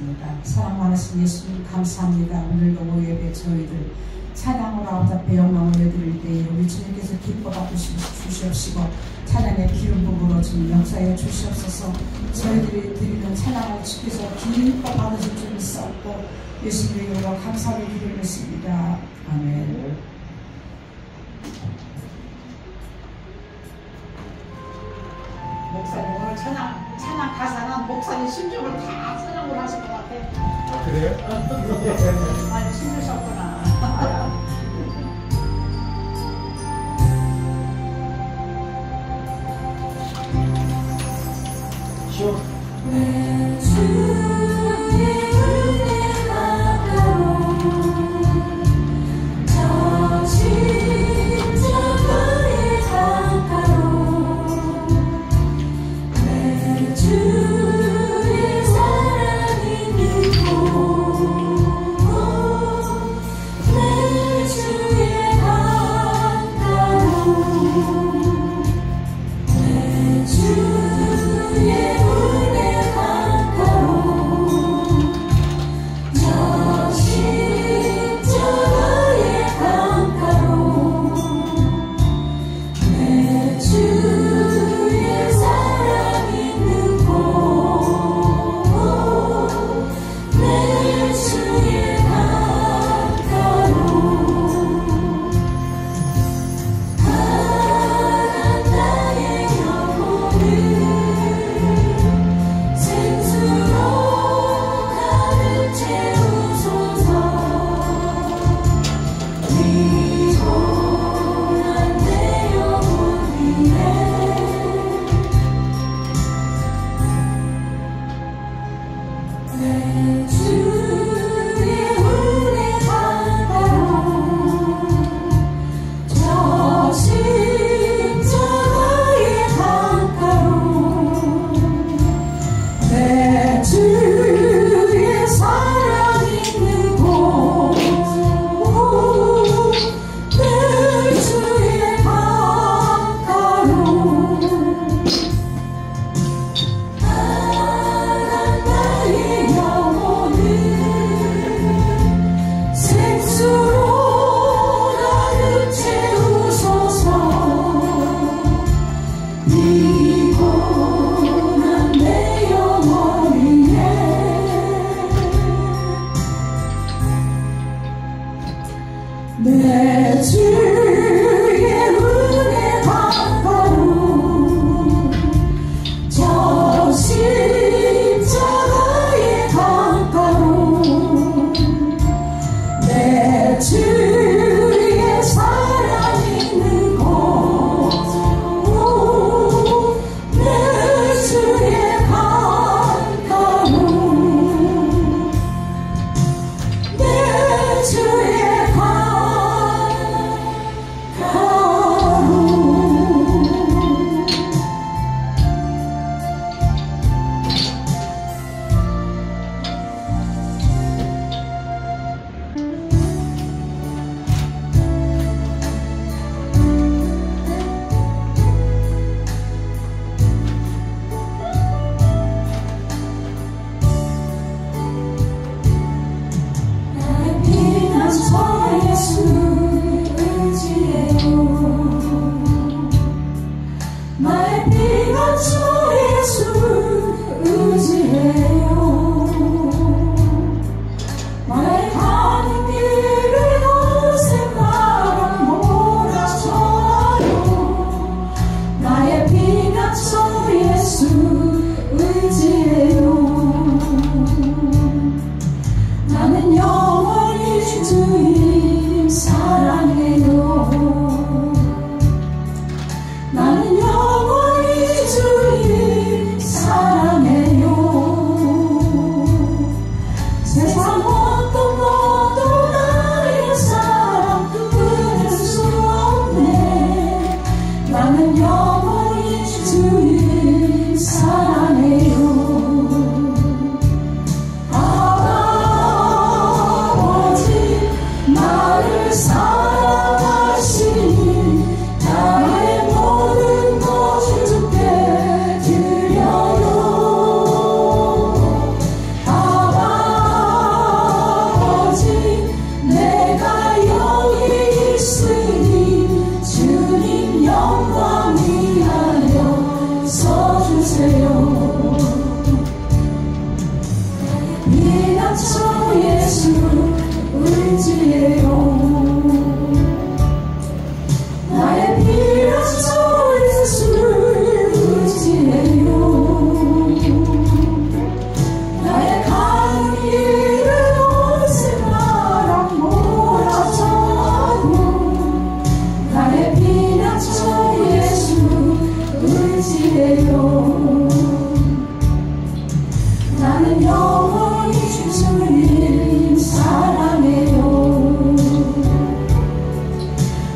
기도하겠습니다. 사랑 많으신 예수님 감사합니다. 오늘도 오예배 저희들 찬양으로 아버지 앞에 영광을 올려드릴 때에 우리 주님께서 기뻐 주시옵시고 찬양의 기름 부음으로 주님 역사해 주시옵소서. 저희들이 드리는 찬양을 주께서 기뻐 받으실 줄 믿사옵고 예수님의 이름으로 감사를 드리겠습니다. 아멘. 목사님 오늘 찬양 가사는 목사님 심정을 다 찬양으로 하실 것 같아. 아, 그래요? 많이 힘드셨구나. 내 주의 은혜가 가까운 저 십자가의 가까운 내 주의 사랑이 있고 내 주의 가까운 내 주의 내 주의 은혜 가까운 저 십자가의 가까운 내 주의 사랑 있는 곳 내 주의 가까운 내 주의 나는 영원히 주님 피난처 예수 의지해요. 나의 피난처 예수를 의지해요. 나의 가는 길을 온생나랑 몰아쳐도 나의 피난처 예수 의지해요. 나는 영원히 주님 사랑해요.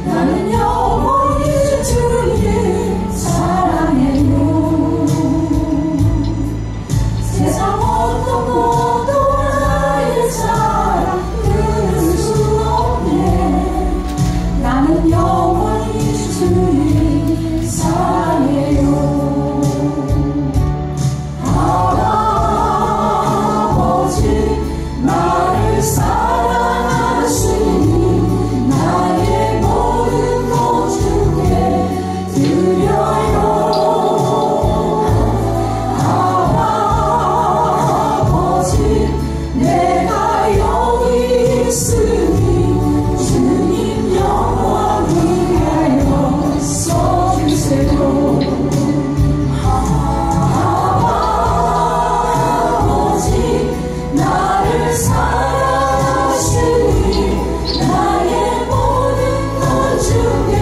나는 영원히 주님 사랑해요. 세상 어떤 것도 나의 사랑 끊을 수 없네. 나는 영원히 주님 사랑해요. 나를 사랑하시니 나의 모든 것 주께 드려요. 아버지 내가 여기 있으니 주님 영광 위하여 써주세요. 나를 사랑하시니 나의 모든 것 주께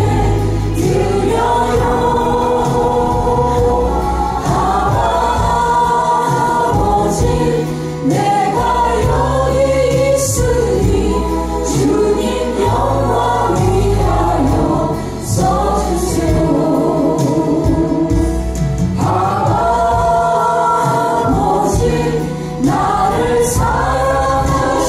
드려요. 아버지 내가 여기 있으니 주님 영광 위하여 써주세요. 아버지 나를 사랑하시니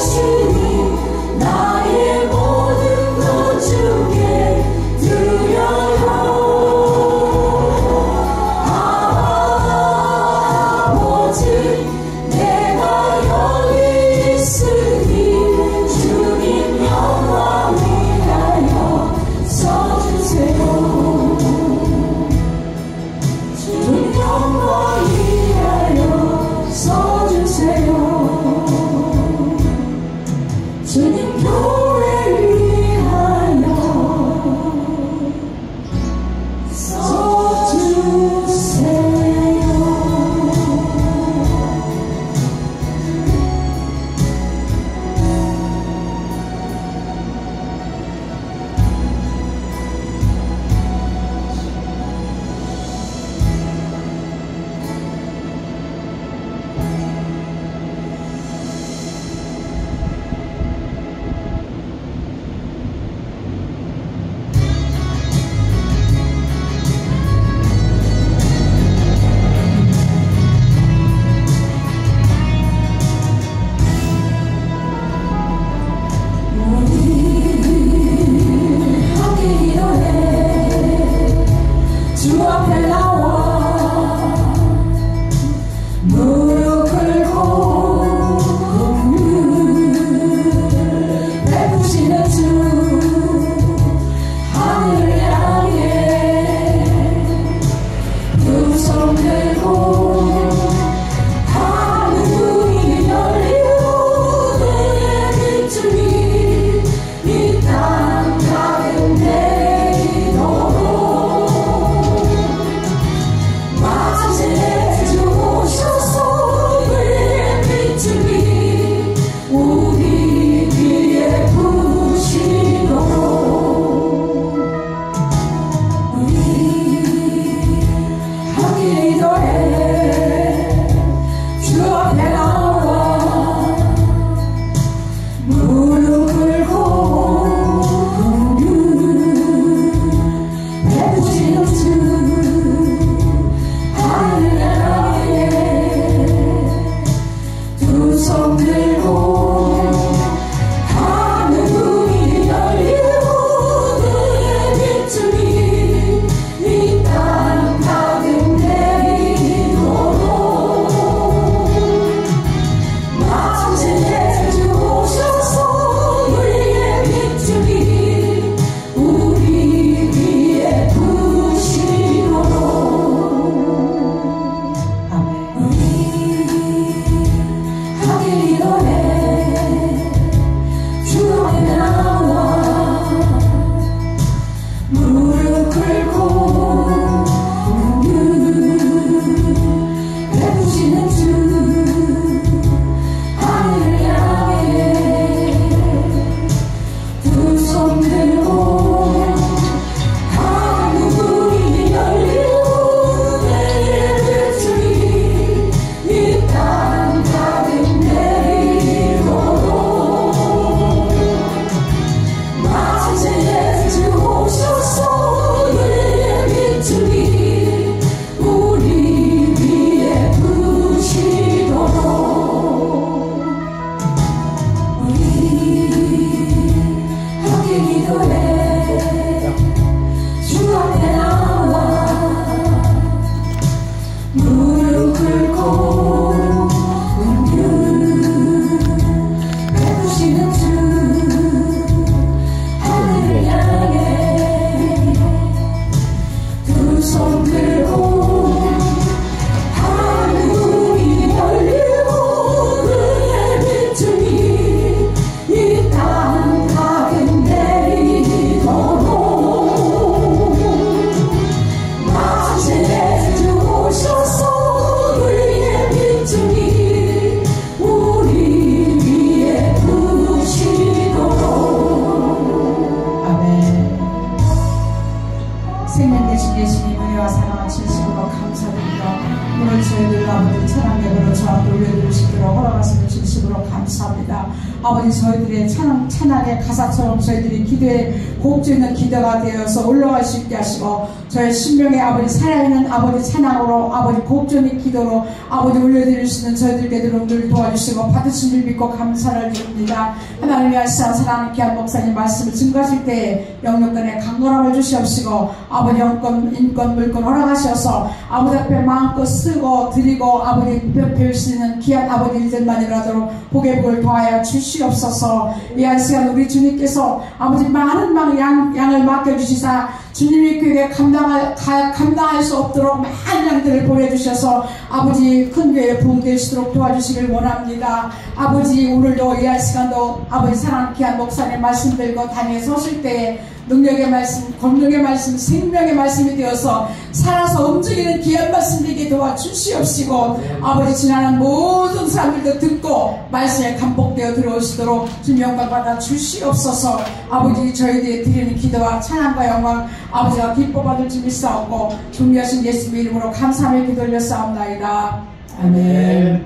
감사합니다. 아버지 저희들의 찬양의 가사처럼 저희들이 기도에 곡주 있는 기도가 되어서 올라갈 수 있게 하시고 저희 신명의 아버지 살아있는 아버지 찬양으로 아버지 곡주 있는 기도로 아버지 올려드릴 수 있는 저희들 되도록 늘 도와주시고 받으신 줄 믿고 감사를 드립니다. 하나님의 아시아 사랑하는 귀한 목사님 말씀을 증거하실 때 영역간에 강건함을 주시옵시고 아버지 영권 인권 물권 허락하셔서 아버지 앞에 마음껏 쓰고 드리고 아버지 배울 수 있는 귀한 아버지 일들만이라도 복의 복을 더하여 주시옵소서. 이 한 시간 우리 주님께서 아버지 많은 양을 맡겨주시사 주님의 교회에 감당할 수 없도록 많은 양들을 보내주셔서 아버지 큰 교회에 부흥될 수 있도록 도와주시길 원합니다. 아버지 오늘도 이 한 시간도 아버지 사랑하는 귀한 목사님 말씀 들고 단위에 서실 때에 능력의 말씀, 권능의 말씀, 생명의 말씀이 되어서 살아서 움직이는 귀한 말씀 되게 도와주시옵시고 아버지 지나는 모든 사람들도 듣고 말씀에 감복되어 들어오시도록 주님 영광 받아 주시옵소서. 아버지 저희들이 드리는 기도와 찬양과 영광 아버지가 기뻐 받을 줄 믿사옵고 존귀하신 예수님의 이름으로 감사하며 기도 올렸사옵나이다. 아멘.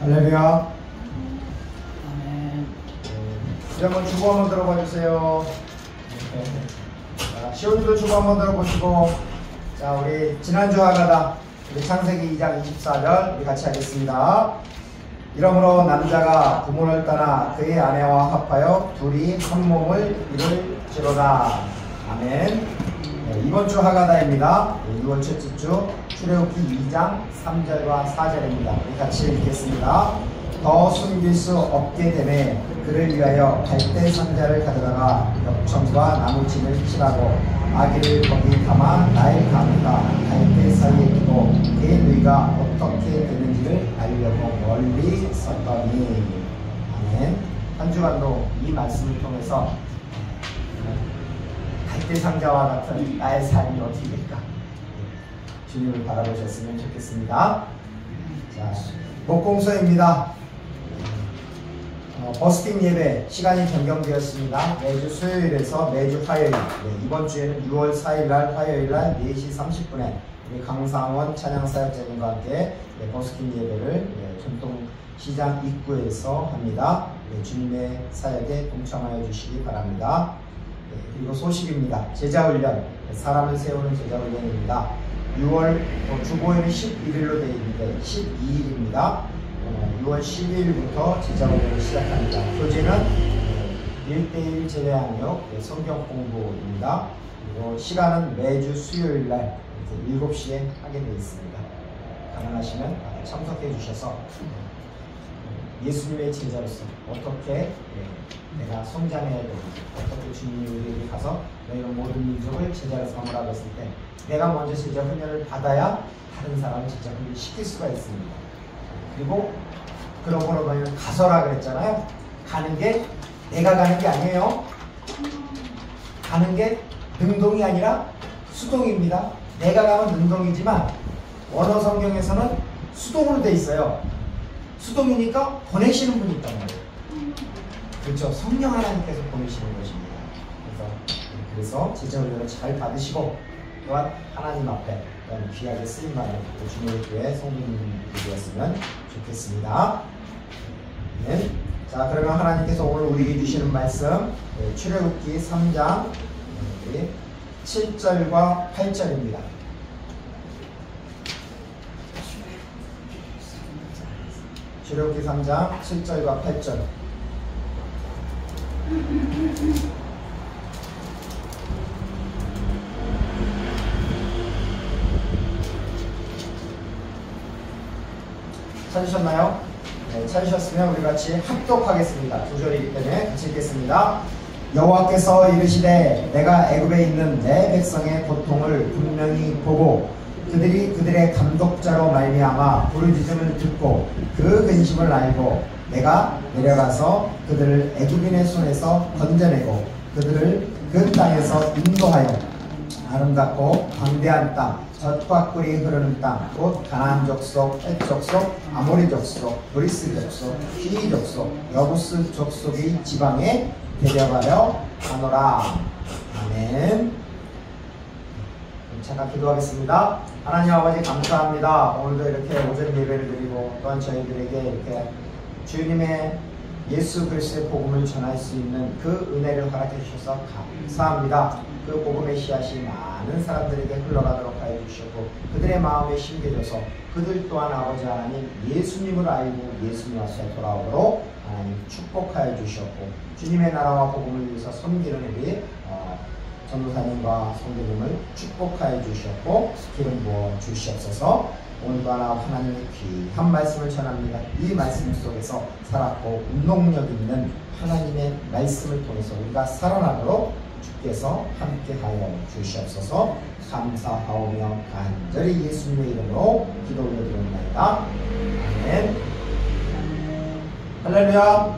할렐루야. 이제 한번 주보 한번 들어봐 주세요. 자, 시온이도 주보 한번 들어보시고, 자, 우리 지난주 하가다 우리 창세기 2장 24절 우리 같이 하겠습니다. 이러므로 남자가 부모를 떠나 그의 아내와 합하여 둘이 한 몸을 이룰지로다. 아멘. 네, 이번 주 하가다입니다. 6월 첫째 주 출애굽기 2장 3절과 4절입니다. 우리 같이 읽겠습니다. 더 숨길 수 없게 되매 그를 위하여 갈대 상자를 가져다가 벽청과 나무침을 칠하고 아기를 거기 담아 나일 강과 갈대 사이에 두고 그의 누이가 어떻게 되는지를 알려고 멀리 섰더니. 아멘. 한 주간도 이 말씀을 통해서 갈대 상자와 같은 나의 삶이 어떻게 될까 주님을 바라보셨으면 좋겠습니다. 자, 목공소입니다. 버스킹 예배 시간이 변경되었습니다. 매주 수요일에서 매주 화요일, 이번 주에는 6월 4일날 화요일날 4시 30분에 우리 강상원 찬양사역자님과 함께 버스킹 예배를 전통시장 입구에서 합니다. 주님의 사역에 동참하여 주시기 바랍니다. 그리고 소식입니다. 제자훈련, 사람을 세우는 제자훈련입니다. 6월 주보에는 11일로 되어 있는데 12일입니다. 6월 12일부터 제자훈련을 시작합니다. 교재는 1:1 제대학력 성경 공부입니다. 그리고 시간은 매주 수요일날 7시에 하게 되어 있습니다. 가능하시면 참석해 주셔서 예수님의 제자로서 어떻게 내가 성장해야 되는지, 어떻게 주님이 우리에게 가서 너희는 모든 민족을 제자로 삼으라고 했을 때 내가 먼저 제자 훈련을 받아야 다른 사람을 제자 훈련을 시킬 수가 있습니다. 그리고 그러고 너희는 가서라 그랬잖아요. 가는 게 내가 가는 게 아니에요. 가는 게 능동이 아니라 수동입니다. 내가 가면 능동이지만 원어 성경에서는 수동으로 돼 있어요. 수동이니까 보내시는 분이 있단 말이에요. 그렇죠. 성령 하나님께서 보내시는 것입니다. 그래서 제자훈련을 잘 받으시고 또한 하나님 앞에 귀하게 쓰임받는 주님의 교회 성도님들이 되었으면 좋겠습니다. 네. 자, 그러면 하나님께서 오늘 우리에게 주시는 말씀 출애굽기 3장 7절과 8절입니다. 출애굽기 3장 7절과 8절. 찾으셨나요? 네, 찾으셨으면 우리 같이 합독하겠습니다. 9절이기 때문에 같이 읽겠습니다. 여호와께서 이르시되 내가 애굽에 있는 내 백성의 고통을 분명히 보고 그들이 그들의 감독자로 말미암아 부르짖음을 듣고 그 근심을 알고 내가 내려가서 그들을 애굽인의 손에서 건져내고 그들을 그 땅에서 인도하여 아름답고 광대한 땅, 젖과 꿀이 흐르는 땅, 곧 가나안 족속, 헷 족속, 아모리 족속, 브리스 족속, 히위 족속, 여부스 족속의 지방에 데려가려 하노라. 아멘. 잠깐 기도하겠습니다. 하나님 아버지 감사합니다. 오늘도 이렇게 오전 예배를 드리고 또한 저희들에게 이렇게 주님의 예수 그리스도의 복음을 전할 수 있는 그 은혜를 허락해 주셔서 감사합니다. 그 복음의 씨앗이 많은 사람들에게 흘러가도록 하여 주셨고 그들의 마음에 심겨져서 그들 또한 아버지 하나님 예수님을 알고 예수님 앞에 돌아오도록 하나님 축복하여 주셨고 주님의 나라와 복음을 위해서 섬기는 우리 전도사님과 성도님을 축복하여 주셨고 기름 부어 주시옵소서. 오늘도 하나 하나님의 귀한 말씀을 전합니다. 이 말씀 속에서 살았고 운동력 있는 하나님의 말씀을 통해서 우리가 살아나도록 주께서 함께하여 주시옵소서. 감사하오며 간절히 예수님의 이름으로 기도 올려드립니다. 아멘. 할렐루야.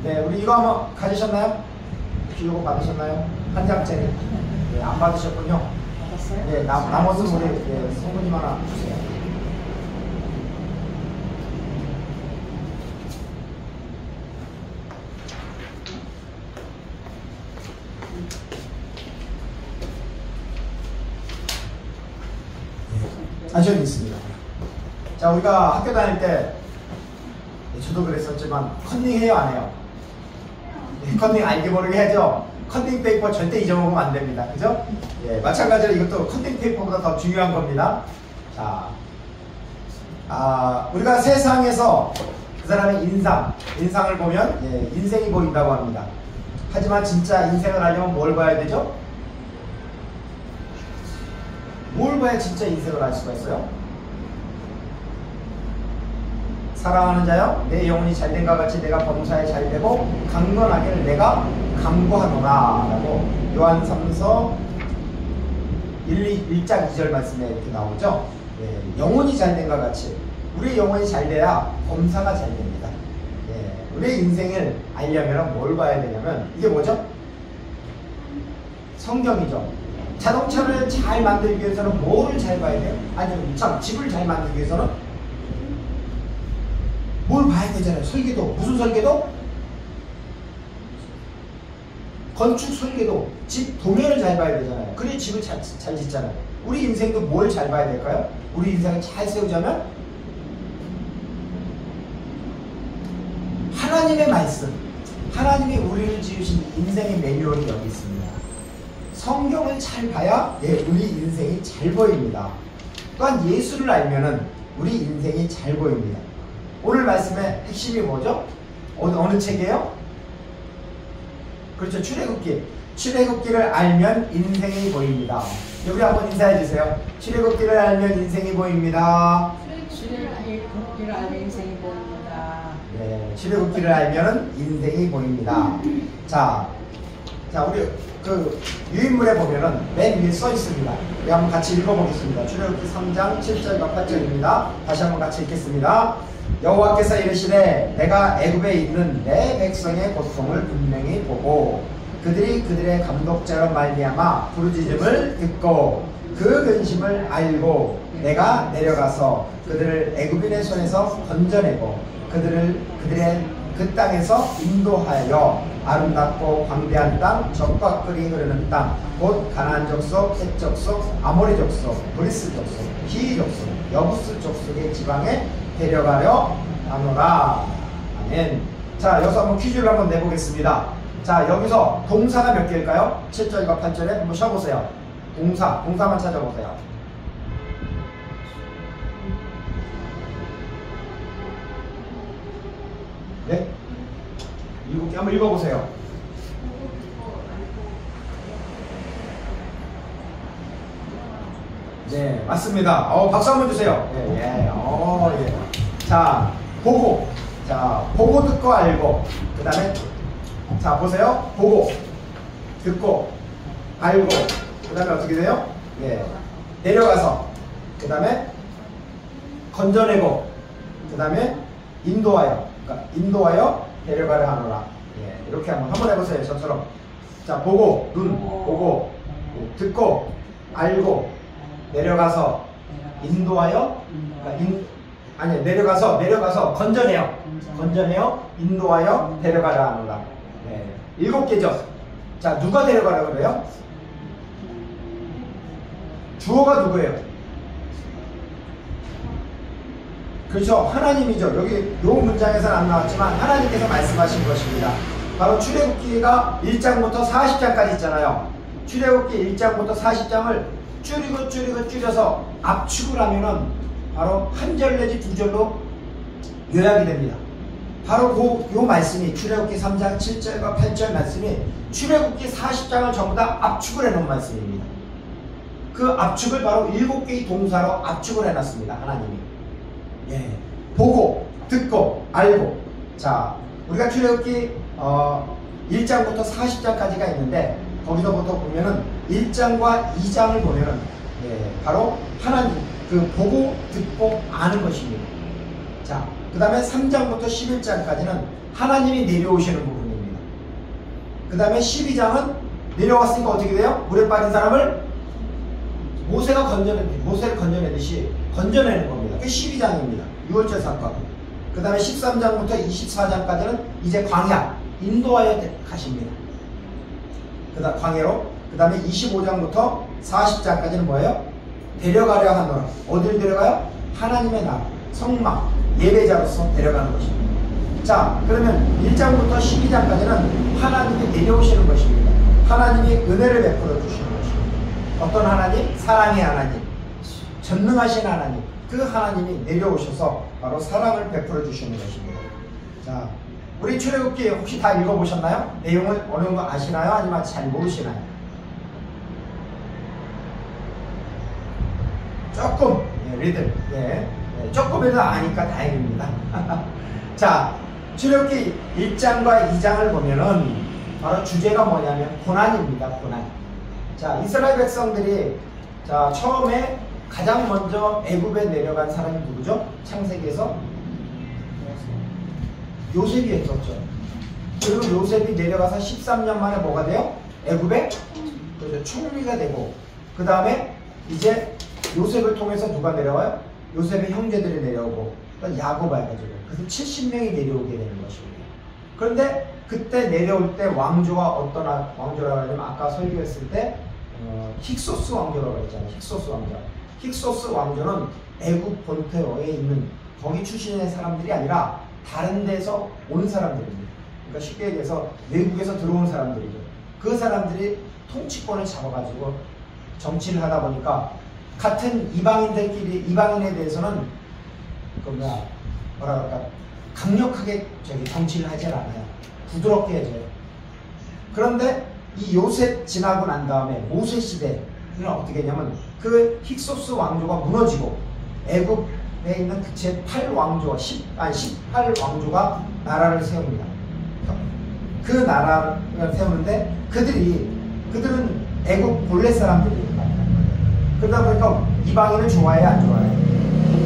네, 우리 이거 한번 가지셨나요? 이거 받으셨나요? 한 장짜리. 네, 안 받으셨군요. 받았어요? 네, 나머지는 우리 성부님 하나 주세요. 저는 있습니다. 자, 우리가 학교 다닐 때 저도 그랬었지만 컨닝 해요, 안 해요? 컨닝 알게 모르게 해야죠. 컨닝 페이퍼 절대 잊어먹으면 안 됩니다. 그죠? 예, 마찬가지로 이것도 컨닝 페이퍼보다 더 중요한 겁니다. 자, 우리가 세상에서 그 사람의 인상을 보면 인생이 보인다고 합니다. 하지만 진짜 인생을 알려면 뭘 봐야 되죠? 뭘 봐야 진짜 인생을 알 수가 있어요? 사랑하는 자여, 내 영혼이 잘된과 같이 내가 범사에 잘되고 강건하기를 내가 강구하노라 라고 요한 3서 1장 2절 말씀에 이렇게 나오죠. 영혼이 잘된과 같이 우리의 영혼이 잘돼야 범사가 잘됩니다. 우리의 인생을 알려면 뭘 봐야 되냐면 이게 뭐죠? 성경이죠. 자동차를 잘 만들기 위해서는 뭐를 잘 봐야 돼요? 아니, 참, 집을 잘 만들기 위해서는 뭘 봐야 되잖아요. 설계도. 무슨 설계도? 건축 설계도. 집 도면을 잘 봐야 되잖아요. 그래야 집을 잘 짓잖아요. 우리 인생도 뭘 잘 봐야 될까요? 우리 인생을 잘 세우자면 하나님의 말씀, 하나님이 우리를 지으신 인생의 매뉴얼이 여기 있습니다. 성경을 잘 봐야 우리 인생이 잘 보입니다. 또한 예수를 알면은 우리 인생이 잘 보입니다. 오늘 말씀의 핵심이 뭐죠? 어느 책이에요? 그렇죠. 출애굽기. 출애굽기를 알면 인생이 보입니다. 여기 한번 인사해 주세요. 출애굽기를 알면 인생이 보입니다. 출애굽기를 알면 인생이 보입니다. 네, 출애굽기를 알면 인생이 보입니다. 자, 우리 그 유인물에 보면은 맨 위에 써 있습니다. 우리 한번 같이 읽어보겠습니다. 출애굽기 3장 7절과 8절입니다. 다시 한번 같이 읽겠습니다. 여호와께서 이르시되 내가 애굽에 있는 내 백성의 고통을 분명히 보고 그들이 그들의 감독자로 말미암아 부르짖음을 듣고 그 근심을 알고 내가 내려가서 그들을 애굽인의 손에서 건져내고 그들의 그 땅에서 인도하여 아름답고 광대한 땅, 젖과 꿀이 흐르는 땅, 곧 가나안 족속, 헷 족속, 아모리 족속, 브리스 족속, 히위 족속, 여부스 족속의 지방에 데려가려 하노라. 아멘. 자, 여기서 한번 퀴즈를 한번 내보겠습니다. 자, 여기서 동사가 몇 개일까요? 7절과 8절에 한번 쉬어보세요. 동사만 찾아보세요. 네? 7개 한번 읽어보세요. 네, 맞습니다. 박수 한번 주세요. 예. 자, 보고. 자, 보고 듣고 알고. 그 다음에, 자, 보세요. 보고, 듣고, 알고. 그 다음에 어떻게 돼요? 내려가서. 그 다음에, 건져내고. 그 다음에, 인도하여. 그러니까 인도하여 데려가려 하노라. 이렇게 한번 해보세요. 저처럼. 자, 보고, 눈, 보고, 듣고, 알고, 내려가서, 인도하여, 그러니까 내려가서, 건져내요, 인도하여 데려가려 하노라. 7개죠. 자, 누가 데려가려고 그래요? 주어가 누구예요? 그렇죠. 하나님이죠. 여기 요 문장에서는 안 나왔지만 하나님께서 말씀하신 것입니다. 바로 출애굽기가 1장부터 40장까지 있잖아요. 출애굽기 1장부터 40장을 줄여서 압축을 하면은 바로 한 절 내지 두 절로 요약이 됩니다. 바로 요 말씀이 출애굽기 3장 7절과 8절 말씀이 출애굽기 40장을 전부 다 압축을 해놓은 말씀입니다. 그 압축을 바로 7개의 동사로 압축을 해놨습니다. 하나님이. 예, 보고, 듣고, 알고. 자, 우리가 출애굽기 1장부터 40장까지가 있는데 거기서부터 보면은 1장과 2장을 보면은 예, 바로 하나님 그 보고, 듣고, 아는 것입니다. 자, 그 다음에 3장부터 11장까지는 하나님이 내려오시는 부분입니다. 그 다음에 12장은 내려왔으니까 어떻게 돼요? 물에 빠진 사람을 모세를 건져내듯이 건져내는 겁니다. 그게 12장입니다. 6월절 사건. 그 다음에 13장부터 24장까지는 이제 광야, 인도하여 가십니다. 그 다음 광야로. 그 다음에 25장부터 40장까지는 뭐예요? 데려가려 하노라. 어딜 데려가요? 하나님의 나라, 성막, 예배자로서 데려가는 것입니다. 자, 그러면 1장부터 12장까지는 하나님이 내려오시는 것입니다. 하나님이 은혜를 베풀어 주시는 것입니다. 어떤 하나님? 사랑의 하나님, 전능하신 하나님. 그 하나님이 내려오셔서 바로 사랑을 베풀어 주시는 것입니다. 자, 우리 출애굽기 혹시 다 읽어보셨나요? 내용을 어느 거 아시나요? 아니면 잘 모르시나요? 조금, 리들, 조금이라도 아니까 다행입니다. 자, 출애굽기 1장과 2장을 보면은 바로 주제가 뭐냐면 고난입니다. 고난. 자, 이스라엘 백성들이 자 처음에 가장 먼저 애굽에 내려간 사람이 누구죠? 창세기에서 요셉이었었죠. 그리고 요셉이 내려가서 13년 만에 뭐가 돼요? 애굽에 그렇죠. 총리가 되고 그 다음에 이제 요셉을 통해서 누가 내려와요? 요셉의 형제들이 내려오고 야곱 해가지고 그래서 70명이 내려오게 되는 것입니다. 그런데 그때 내려올 때 왕조가 어떤 왕조라고 하냐면 아까 설교했을 때 힉소스 왕조라고 했잖아요. 힉소스 왕조. 힉소스 왕조는 애굽 본토에 있는 거기 출신의 사람들이 아니라 다른 데서 온 사람들입니다. 그러니까 쉽게 얘기해서 외국에서 들어온 사람들이죠. 그 사람들이 통치권을 잡아가지고 정치를 하다 보니까 같은 이방인들끼리 이방인에 대해서는 뭐라 그럴까 강력하게 정치를 하질 않아요. 부드럽게 해줘요. 그런데 이 요셉 지나고 난 다음에 모세 시대는 어떻게 했냐면 그 힉소스 왕조가 무너지고 애굽에 있는 그 제8왕조 18왕조가 나라를 세웁니다. 그 나라를 세우는데 그들은 애굽 본래 사람들이니까 그러다 보니까 이방인을 좋아해 안 좋아해?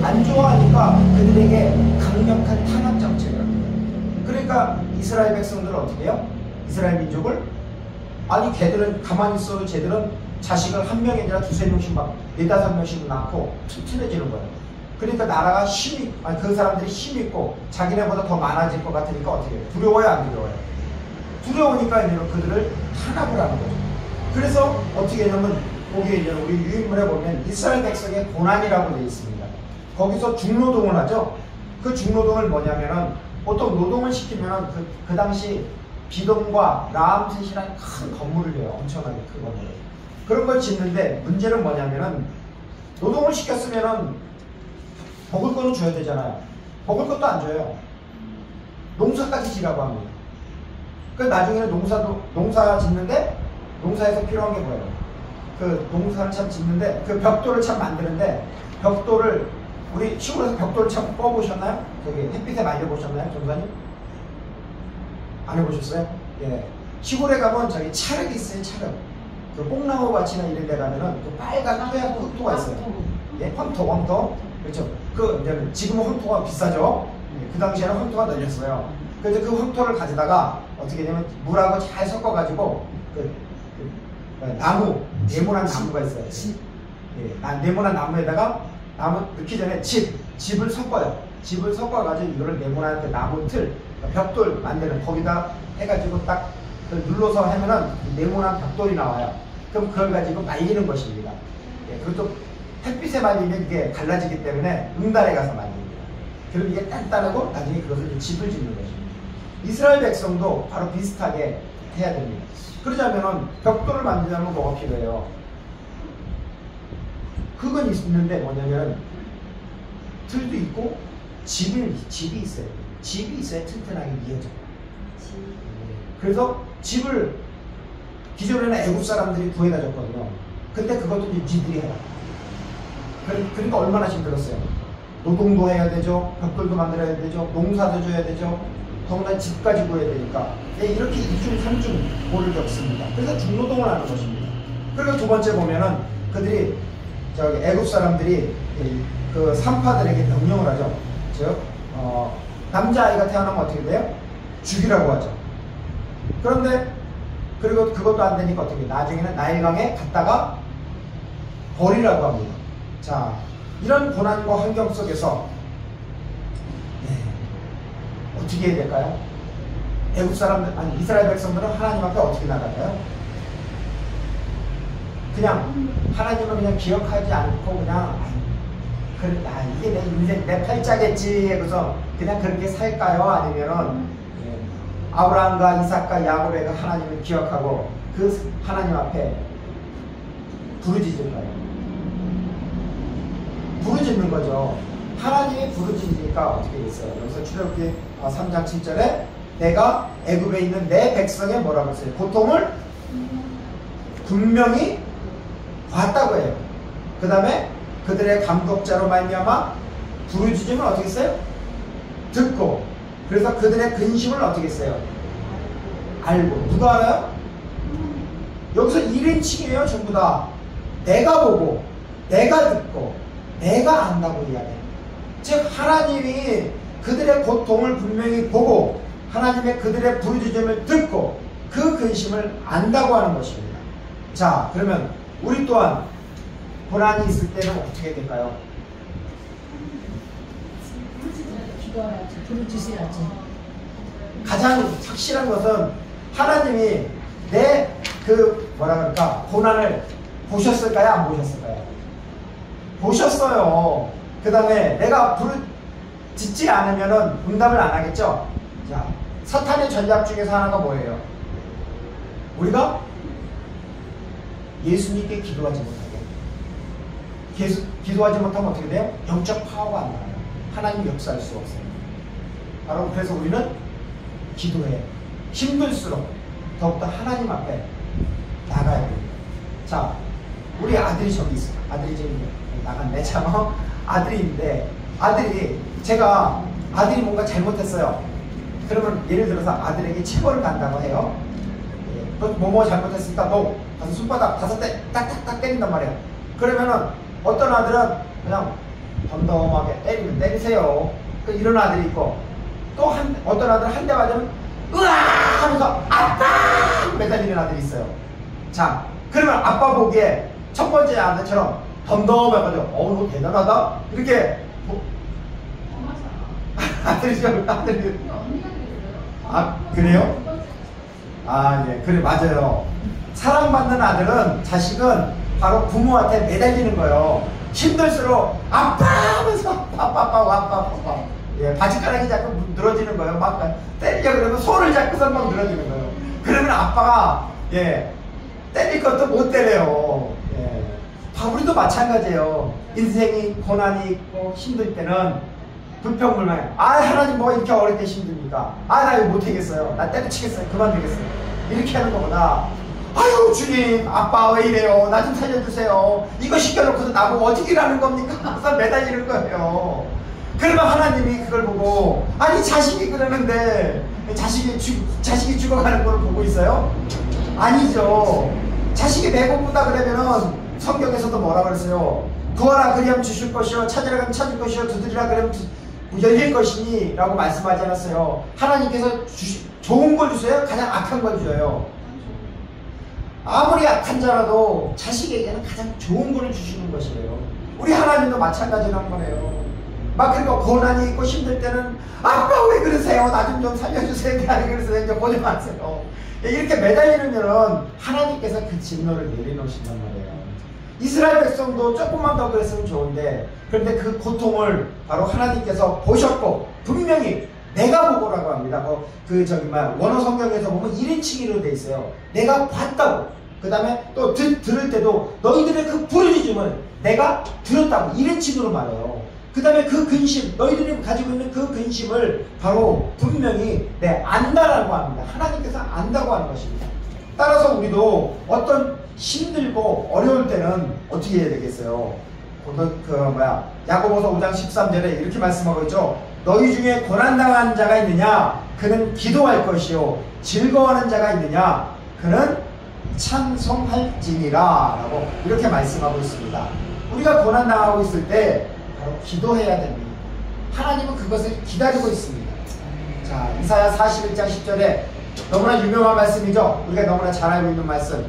안 좋아하니까 그들에게 강력한 탄압 정책을 합니다. 그러니까 이스라엘 백성들은 어떻게 해요? 이스라엘 민족을 아니 걔들은 가만히 있어도 쟤들은 자식을 한 명이 아니라 두세 명씩 막 네다섯 명씩 낳고 튼튼해지는 거예요. 그러니까 나라가 그 사람들이 힘 있고 자기네보다 더 많아질 것 같으니까 어떻게 해요? 두려워요 안 두려워요? 두려우니까 그들을 탄압을 하는 거죠. 그래서 어떻게 하냐면 거기에 이제 우리 유인물에 보면 이스라엘 백성의 고난이라고 되어 있습니다. 거기서 중노동을 하죠. 그 중노동을 뭐냐면은 보통 노동을 시키면은 그 당시 비돔과 라암셋이라는 큰 건물을 해요. 엄청나게 큰 건물을. 그런 걸 짓는데 문제는 뭐냐면은 노동을 시켰으면은 먹을 거는 줘야 되잖아요. 먹을 것도 안 줘요. 농사까지 지라고 합니다. 그 나중에는 농사 짓는데 농사에서 필요한 게 뭐예요? 그 농사를 참 짓는데 그 벽돌을 참 만드는데 벽돌을 우리 시골에서 벽돌을 참 뽑아보셨나요? 저기 햇빛에 말려보셨나요? 전사님? 안 해보셨어요? 예. 시골에 가면 저기 찰흙이 있어요. 찰흙. 그 뽕나무 밭이나 이런 데 가면은 그 빨간 하얀 황토가 있어요. 예, 황토. 그렇죠. 이제는 지금은 황토가 비싸죠. 예, 그 당시에는 황토가 널렸어요. 그래서 그 황토를 가져다가 어떻게 되면 물하고 잘 섞어가지고 나무, 네모난 나무가 있어요. 예, 네모난 나무에다가 나무 넣기 전에 집을 섞어요. 집을 섞어가지고 이거를 네모난 그 나무 틀, 벽돌 만드는 거기다 해가지고 딱 눌러서 하면은 네모난 벽돌이 나와요. 그럼 그걸 가지고 말리는 것입니다. 예, 그것도 햇빛에 말리면 이게 갈라지기 때문에 응달에 가서 말립니다. 그럼 이게 단단하고 나중에 그것을 집을 짓는 거죠. 이스라엘 백성도 바로 비슷하게 해야 됩니다. 그러자면은 벽돌을 만들려면 뭐가 필요해요? 흙은 있는데 뭐냐면 틀도 있고 집이 있어요. 집이 있어야 튼튼하게 이어져요. 그래서 집을 기존에는 애국 사람들이 구해다 줬거든요. 근데 그것도 이제 니들이 해라. 그러니까 얼마나 힘들었어요. 노동도 해야 되죠. 벽돌도 만들어야 되죠. 농사도 져야 되죠. 더군다나 집까지 구해야 되니까. 이렇게 2중 3중 고를 겪습니다. 그래서 중노동을 하는 것입니다. 그리고 두 번째 보면은 그들이 애국 사람들이 그 산파들에게 명령을 하죠. 즉 남자아이가 태어나면 어떻게 돼요? 죽이라고 하죠. 그런데 그리고 그것도 안 되니까 어떻게 해요? 나중에는 나일강에 갔다가 버리라고 합니다. 자, 이런 고난과 환경 속에서 어떻게 해야 될까요? 애국 사람들, 아니 이스라엘 백성들은 하나님 앞에 어떻게 나갈까요? 그냥 하나님을 그냥 기억하지 않고 그냥 이게 내 인생 내 팔자겠지 그래서 그냥 그렇게 살까요? 아니면은 아브라함과 이삭과 야곱의 하나님을 기억하고 그 하나님 앞에 부르짖을까요? 부르짖는 거죠. 하나님이 부르짖으니까 어떻게 됐어요? 여기서 출애굽기 3장 7절에 내가 애굽에 있는 내 백성의 뭐라고 했어요? 고통을 분명히 봤다고 해요. 그 다음에 그들의 감독자로 말미암아 부르짖으면 어떻게 했어요? 듣고 그래서 그들의 근심을 어떻게 했어요? 알고. 누가 알아요? 여기서 1인칭이에요. 전부 다 내가 보고 내가 듣고 내가 안다고 이야기해요. 즉 하나님이 그들의 고통을 분명히 보고 하나님의 그들의 부르짖음을 듣고 그 근심을 안다고 하는 것입니다. 자, 그러면 우리 또한 고난이 있을 때는 어떻게 해야 될까요? 기도해야지. 부르짖어야지. 가장 확실한 것은 하나님이 내 그 뭐라 그럴까 고난을 보셨을까요? 안 보셨을까요? 보셨어요. 그 다음에 내가 부르짖지 않으면은 응답을 안 하겠죠? 자, 사탄의 전략 중에서 하나가 뭐예요? 우리가 예수님께 기도하지 못하게. 기도하지 못하면 어떻게 돼요? 영적 파워가 안 나와요. 하나님 역사할 수 없어요. 바로 그래서 우리는 기도해. 힘들수록 더욱더 하나님 앞에 나가야 됩니다. 자, 우리 아들이 저기 있어요. 아들이 지금 나갔네. 참, 아들인데, 제가 아들이 뭔가 잘못했어요. 그러면 예를 들어서 아들에게 체벌을 간다고 해요. 너 뭐뭐 잘못했으니까 너 가서 손바닥 5대 딱딱딱 때린단 말이에요. 그러면은 어떤 아들은 그냥 덤덤하게 때리면 때리세요. 이런 아들이 있고 또 어떤 아들은 한 대 맞으면 으아 하면서 아빠 매달리는 아들이 있어요. 자, 그러면 아빠 보기에 첫 번째 아들처럼 덤덤해가지고 너 대단하다 이렇게 아들이 그래요? 예, 그래 맞아요. 사랑받는 아들은 자식은 바로 부모한테 매달리는 거예요. 힘들수록 아빠 하면서 아빠 예, 바지가락이 자꾸 늘어지는 거예요. 막 때리려 그러면 손을 잡고서 막 늘어지는 거예요. 그러면 아빠가 때릴 것도 못 때려요. 예. 우리도 마찬가지예요. 인생이 고난이 있고 힘들 때는 불평불만해. 하나님 뭐가 이렇게 어릴 때 힘듭니까? 나 이거 못하겠어요. 나 때려치겠어요. 그만두겠어요. 이렇게 하는 것보다 아유 주님 아빠 왜 이래요? 나 좀 살려주세요. 이거 시켜놓고서 나보고 어떻게 일하는 겁니까? 항상 매달리는 거예요. 그러면 하나님이 그걸 보고 아니 자식이 그러는데 자식이 죽어가는 걸 보고 있어요? 아니죠. 자식이 배고프다 그러면은 성경에서도 뭐라 그랬어요? 구하라 그리하면 주실 것이요 찾으라 그러면 찾을 것이요 두드리라 그러면 열릴 것이니 라고 말씀하지 않았어요. 하나님께서 좋은 걸 주세요? 가장 악한 걸 줘요? 아무리 악한 자라도 자식에게는 가장 좋은 걸 주시는 것이에요. 우리 하나님도 마찬가지란 거예요. 막 그리고 고난이 있고 힘들 때는 아빠 왜 그러세요? 나 좀 살려주세요. 그래서 이제 보지 마세요. 이렇게 매달리면은 하나님께서 그 진노를 내려놓으신단 말이에요. 이스라엘 백성도 조금만 더 그랬으면 좋은데, 그런데 그 고통을 바로 하나님께서 보셨고, 분명히 내가 보고라고 합니다. 원어 성경에서 보면 1인칭으로 돼 있어요. 내가 봤다고. 그 다음에 또 들을 때도 너희들의 그 부르짖음을 내가 들었다고 1인칭으로 말해요. 그 다음에 그 근심, 너희들이 가지고 있는 그 근심을 바로 분명히 안다라고 합니다. 하나님께서 안다고 하는 것입니다. 따라서 우리도 어떤 힘들고 어려울 때는 어떻게 해야 되겠어요? 야고보서 5장 13절에 이렇게 말씀하고 있죠. 너희 중에 고난당한 자가 있느냐? 그는 기도할 것이요. 즐거워하는 자가 있느냐? 그는 찬송할지니라 라고 이렇게 말씀하고 있습니다. 우리가 고난당하고 있을 때 바로 기도해야 됩니다. 하나님은 그것을 기다리고 있습니다. 자, 이사야 41장 10절에 너무나 유명한 말씀이죠. 우리가 너무나 잘 알고 있는 말씀.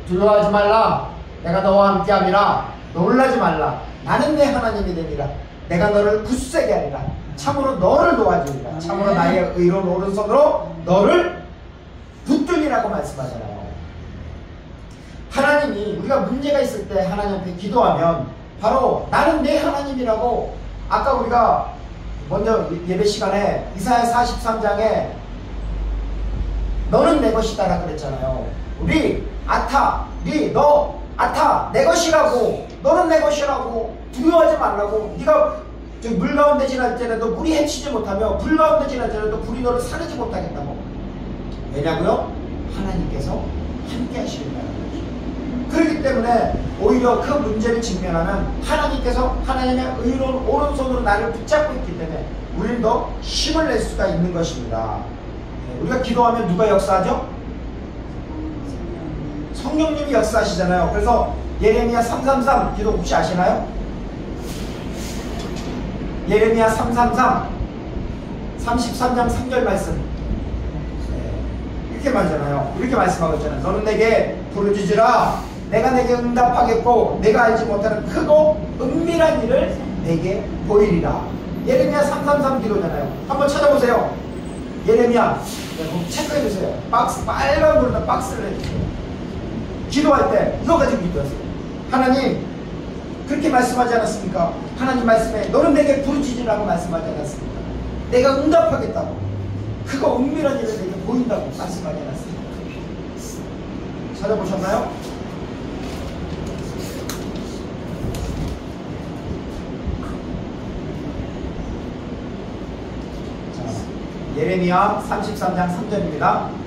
두려워하지 말라. 내가 너와 함께함이라. 놀라지 말라. 나는 내 하나님이 됨이라. 내가 너를 굳세게 하리라. 참으로 너를 도와주리라. 참으로 나의 의로운 오른손으로 너를 붙들리라고 말씀하잖아요. 하나님이 우리가 문제가 있을 때 하나님 앞에 기도하면 바로 나는 내 하나님이라고, 아까 우리가 먼저 예배 시간에 이사야 43장에 너는 내 것이다라고 그랬잖아요. 너 아타 내 것이라고, 너는 내 것이라고, 두려워하지 말라고. 네가 물 가운데 지날지라도 물이 해치지 못하며 불 가운데 지날지라도 불이 너를 사르지 못하겠다고. 왜냐고요? 하나님께서 함께 하시는다는 거죠. 그렇기 때문에 오히려 그 문제를 직면하는 하나님께서 하나님의 의로운 오른손으로 나를 붙잡고 있기 때문에 우리는 더 힘을 낼 수가 있는 것입니다. 우리가 기도하면 누가 역사하죠? 성령님이 역사하시잖아요. 그래서 예레미야 333 기도 혹시 아시나요? 예레미야 333 33장 3절 말씀 이렇게 말하잖아요. 이렇게 말씀하고 있잖아요. 너는 내게 부르짖으라. 내가 내게 응답하겠고 내가 알지 못하는 크고 은밀한 일을 내게 보이리라. 예레미야 333 기도잖아요. 한번 찾아보세요. 예레미야 체크해주세요. 빨간 불에다 박스를 해주세요. 기도할 때 이거 가지고 기도하세요. 하나님 그렇게 말씀하지 않았습니까? 하나님 말씀에 너는 내게 부르짖으라고 말씀하지 않았습니까? 내가 응답하겠다고, 그거 은밀한 일을 내게 보인다고 말씀하지 않았습니까? 찾아보셨나요? 자, 예레미야 33장 3절입니다.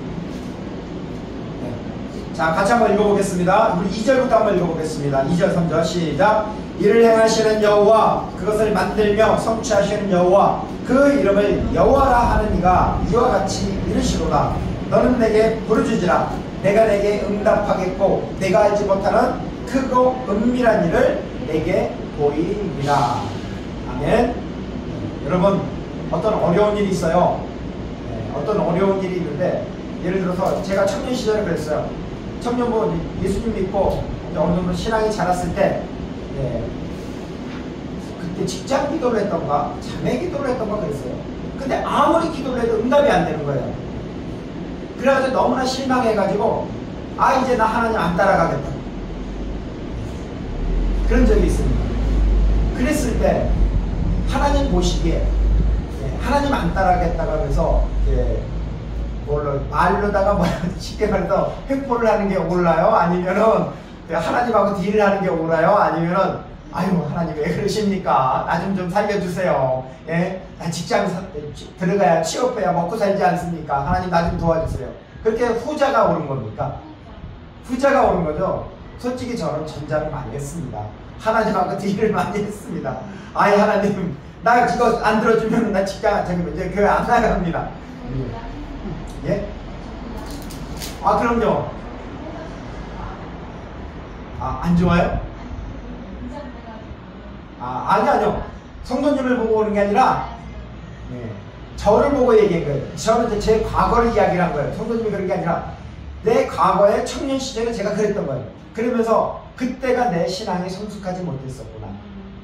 자, 같이 한번 읽어보겠습니다. 우리 2절부터 한번 읽어보겠습니다. 2절 3절 시작. 이를 행하시는 여호와, 그것을 만들며 성취하시는 여호와, 그 이름을 여호와라 하는 이가 이와 같이 이르시로다. 너는 내게 부르짖으라. 내가 내게 응답하겠고 내가 알지 못하는 크고 은밀한 일을 내게 보이리라. 아멘. 여러분, 어떤 어려운 일이 있어요. 어떤 어려운 일이 있는데, 예를 들어서 제가 청년 시절에 그랬어요. 청년부 예수님 믿고 어느 정도 신앙이 자랐을 때, 그때 직장 기도를 했던가 자매 기도를 했던가 그랬어요. 근데 아무리 기도를 해도 응답이 안 되는 거예요. 그래가지고 너무나 실망해가지고 이제 나 하나님 안 따라가겠다 그런 적이 있습니다. 그랬을 때 하나님 보시기에 하나님 안 따라가겠다고 하면서 말로다가 쉽게 말해서 횡포를 하는 게 옳아요? 아니면은 하나님하고 딜을 하는 게 옳아요? 아니면은 아유 하나님 왜 그러십니까? 나 좀 살려주세요. 나 직장 들어가야 취업해야 먹고 살지 않습니까? 하나님 나 좀 도와주세요. 그렇게 후자가 오는 겁니까? 후자가 오는 거죠. 솔직히 저는 전자를 많이 했습니다. 하나님하고 딜을 많이 했습니다. 하나님 나 이거 안 들어주면 나 직장 이제 교회 안 나갑니다. 예? 그럼요. 안 좋아요? 아니요. 성도님을 보고 오는 게 아니라, 저를 보고 얘기한 거예요. 저는 제 과거를 이야기를 한 거예요. 성도님이 그런 게 아니라, 내 과거의 청년 시절에 제가 그랬던 거예요. 그러면서, 그때가 내 신앙이 성숙하지 못했었구나.